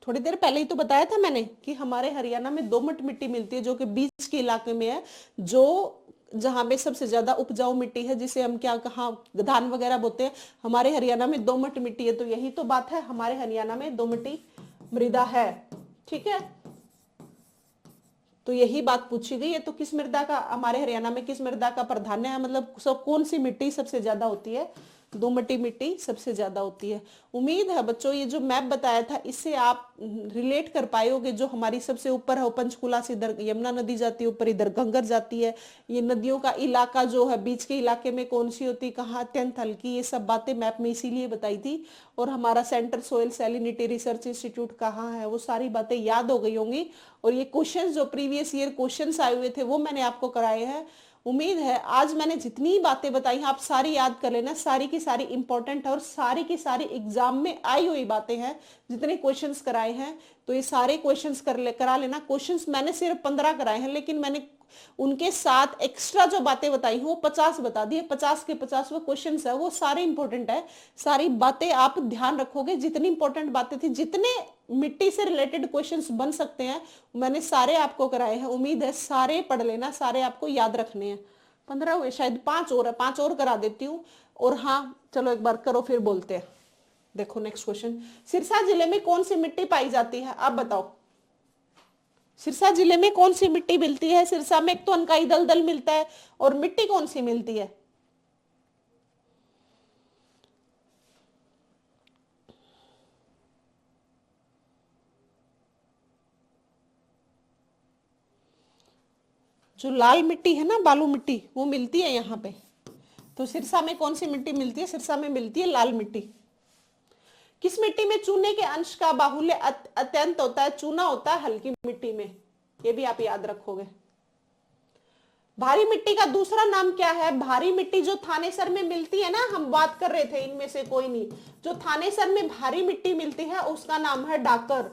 थोड़ी देर पहले ही तो बताया था मैंने कि हमारे हरियाणा में दोमट मिट्टी मिलती है, जो कि बीच के इलाके में है, जो जहां पे सबसे ज्यादा उपजाऊ मिट्टी है, जिसे हम क्या कहा धान वगैरह बोते हैं, हमारे हरियाणा में दोमट मिट्टी है। तो यही तो बात है, हमारे हरियाणा में दोमटी मृदा है। ठीक है, तो यही बात पूछी गई है। तो किस मृदा का हमारे हरियाणा में किस मृदा का प्राधान्य है, मतलब सब कौन सी मिट्टी सबसे ज्यादा होती है? दोमटी मिट्टी सबसे ज्यादा होती है। उम्मीद है बच्चों ये जो मैप बताया था इससे आप रिलेट कर पाए होगे। जो हमारी सबसे ऊपर है पंचकुला से इधर यमुना नदी जाती है, ऊपर इधर घंगर जाती है। ये नदियों का इलाका जो है, बीच के इलाके में कौन सी होती, कहाँ अत्यंत हल्की, ये सब बातें मैप में इसीलिए बताई थी। और हमारा centre soil salinity research institute कहाँ है, वो सारी बातें याद हो गई होंगी। और ये क्वेश्चन जो प्रीवियस ईयर क्वेश्चन आए हुए थे वो मैंने आपको कराए हैं। उम्मीद है आज मैंने जितनी बातें बताई हैं आप सारी याद कर लेना, सारी की सारी इंपॉर्टेंट है और सारी की सारी एग्जाम में आई हुई बातें हैं। जितने क्वेश्चंस कराए हैं तो ये सारे क्वेश्चंस करा लेना। क्वेश्चंस मैंने सिर्फ 15 कराए हैं, लेकिन मैंने उनके साथ एक्स्ट्रा जो बातें बताई हैं वो 50 बता दी है। 50 के 50 वो क्वेश्चन है, वो सारे इंपॉर्टेंट है। सारी बातें आप ध्यान रखोगे, जितनी इंपॉर्टेंट बातें थी, जितने मिट्टी से रिलेटेड क्वेश्चंस बन सकते हैं मैंने सारे आपको कराए हैं। उम्मीद है सारे पढ़ लेना, सारे आपको याद रखने हैं। 15 हुए शायद, 5 और है, 5 और करा देती हूँ। और हाँ चलो एक बार करो फिर बोलते हैं। देखो नेक्स्ट क्वेश्चन, सिरसा जिले में कौन सी मिट्टी पाई जाती है? आप बताओ सिरसा जिले में कौन सी मिट्टी मिलती है? सिरसा में एक तो अनकाई दलदल मिलता है, और मिट्टी कौन सी मिलती है? जो लाल मिट्टी है ना, बालू मिट्टी, वो मिलती है यहाँ पे। तो सिरसा में कौन सी मिट्टी मिलती है? सिरसा में मिलती है लाल मिट्टी। किस मिट्टी में चूने के अंश का बाहुल्य अत्यंत होता है? चूना होता है हल्की मिट्टी में, ये भी आप याद रखोगे। भारी मिट्टी का दूसरा नाम क्या है? भारी मिट्टी जो थानेसर में मिलती है ना, हम बात कर रहे थे इनमें से कोई नहीं, जो थानेसर में भारी मिट्टी मिलती है उसका नाम है डाकर।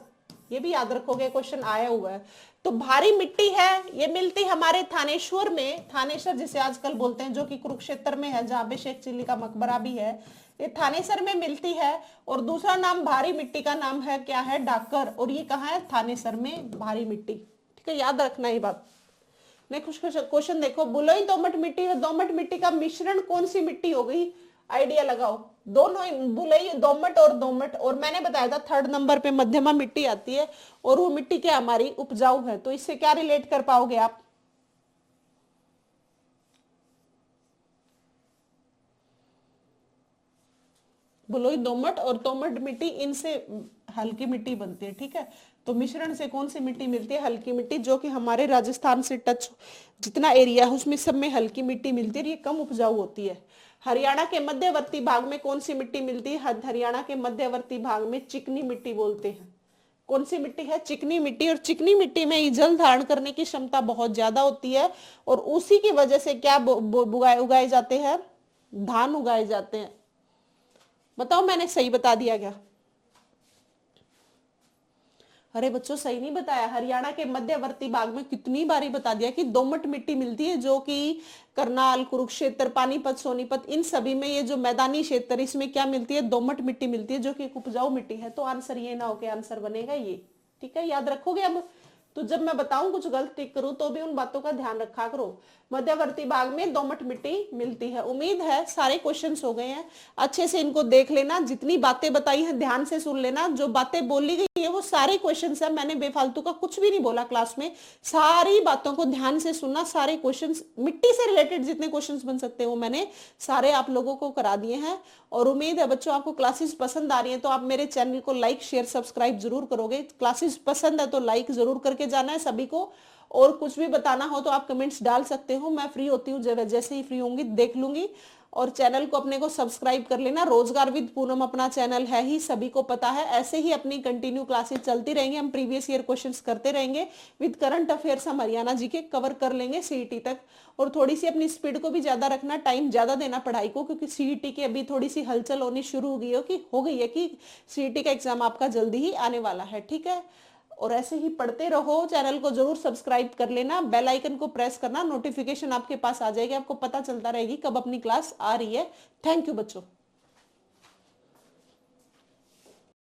ये भी याद रखोगे, क्वेश्चन आया हुआ है। तो भारी मिट्टी है, ये मिलती हमारे थानेश्वर में, थानेश्वर जिसे आजकल बोलते हैं, जो कि कुरुक्षेत्र में है, जहां पे शेख चिल्ली का मकबरा भी है, ये थानेसर में मिलती है। और दूसरा नाम भारी मिट्टी का नाम है क्या है? डाकर। और ये कहाँ है? थानेसर में भारी मिट्टी। ठीक है, याद रखना ये बात। नेक्स्ट क्वेश्चन देखो, बुलई दोमट मिट्टी और दोमट मिट्टी का मिश्रण कौन सी मिट्टी हो गई? आइडिया लगाओ। दोनों, बुलई दोमट और दोमट, और मैंने बताया था थर्ड नंबर पे मध्यमा मिट्टी आती है, और वो मिट्टी क्या हमारी? उपजाऊ है। तो इससे क्या रिलेट कर पाओगे आप? बुलोई दोमट और दोमट मिट्टी, इनसे हल्की मिट्टी बनती है। ठीक है, तो मिश्रण से कौन सी मिट्टी मिलती है? हल्की मिट्टी, जो कि हमारे राजस्थान से टच जितना एरिया है उसमें सब में हल्की मिट्टी मिलती है, ये कम उपजाऊ होती है। हरियाणा के मध्यवर्ती भाग में कौन सी मिट्टी मिलती है? हरियाणा के मध्यवर्ती भाग में चिकनी मिट्टी बोलते हैं। कौन सी मिट्टी है? चिकनी मिट्टी। और चिकनी मिट्टी में जल धारण करने की क्षमता बहुत ज्यादा होती है, और उसी की वजह से क्या उगाए जाते हैं? धान उगाए जाते हैं। बताओ मैंने सही बता दिया क्या? अरे बच्चों, सही नहीं बताया। हरियाणा के मध्यवर्ती भाग में कितनी बारी बता दिया कि दोमट मिट्टी मिलती है, जो कि करनाल, कुरुक्षेत्र, पानीपत, सोनीपत, इन सभी में ये जो मैदानी क्षेत्र, इसमें क्या मिलती है? दोमट मिट्टी मिलती है, जो कि एक उपजाऊ मिट्टी है। तो आंसर ये ना हो के आंसर बनेगा ये। ठीक है, याद रखोगे। अब तो जब मैं बताऊं कुछ गलत टिक करूं तो भी उन बातों का ध्यान रखा करो। मध्यवर्ती भाग में दोमट मिट्टी मिलती है। उम्मीद है सारे क्वेश्चंस हो गए हैं, अच्छे से इनको देख लेना, जितनी बातें बताई हैं ध्यान से सुन लेना। जो बातें बोली गई है वो सारे क्वेश्चंस है, मैंने बेफालतू का कुछ भी नहीं बोला क्लास में। सारी बातों को ध्यान से सुनना। सारे क्वेश्चंस, मिट्टी से रिलेटेड जितने क्वेश्चंस बन सकते हैं वो मैंने सारे आप लोगों को करा दिए हैं। और उम्मीद है बच्चों आपको क्लासेस पसंद आ रही है, तो आप मेरे चैनल को लाइक, शेयर, सब्सक्राइब जरूर करोगे। क्लासेस पसंद है तो लाइक जरूर करके जाना है सभी को। और कुछ भी बताना हो तो आप कमेंट्स डाल सकते हो, मैं फ्री होती हूँ, जैसे ही फ्री होंगी देख लूंगी। और चैनल को अपने को सब्सक्राइब कर लेना। रोजगार विद पूनम अपना चैनल है ही, सभी को पता है। ऐसे ही अपनी कंटिन्यू क्लासेस चलती रहेंगी, हम प्रीवियस ईयर क्वेश्चंस करते रहेंगे। विद करंट अफेयर्स हम हरियाणा जी के कवर कर लेंगे सीईटी तक। और थोड़ी सी अपनी स्पीड को भी ज्यादा रखना, टाइम ज्यादा देना पढ़ाई को, क्योंकि सीईटी की अभी थोड़ी सी हलचल होनी शुरू हो गई है कि सीईटी का एग्जाम आपका जल्दी ही आने वाला है। ठीक है, और ऐसे ही पढ़ते रहो। चैनल को जरूर सब्सक्राइब कर लेना, बेल आइकन को प्रेस करना, नोटिफिकेशन आपके पास आ जाएगी, आपको पता चलता रहेगी कब अपनी क्लास आ रही है। थैंक यू बच्चों।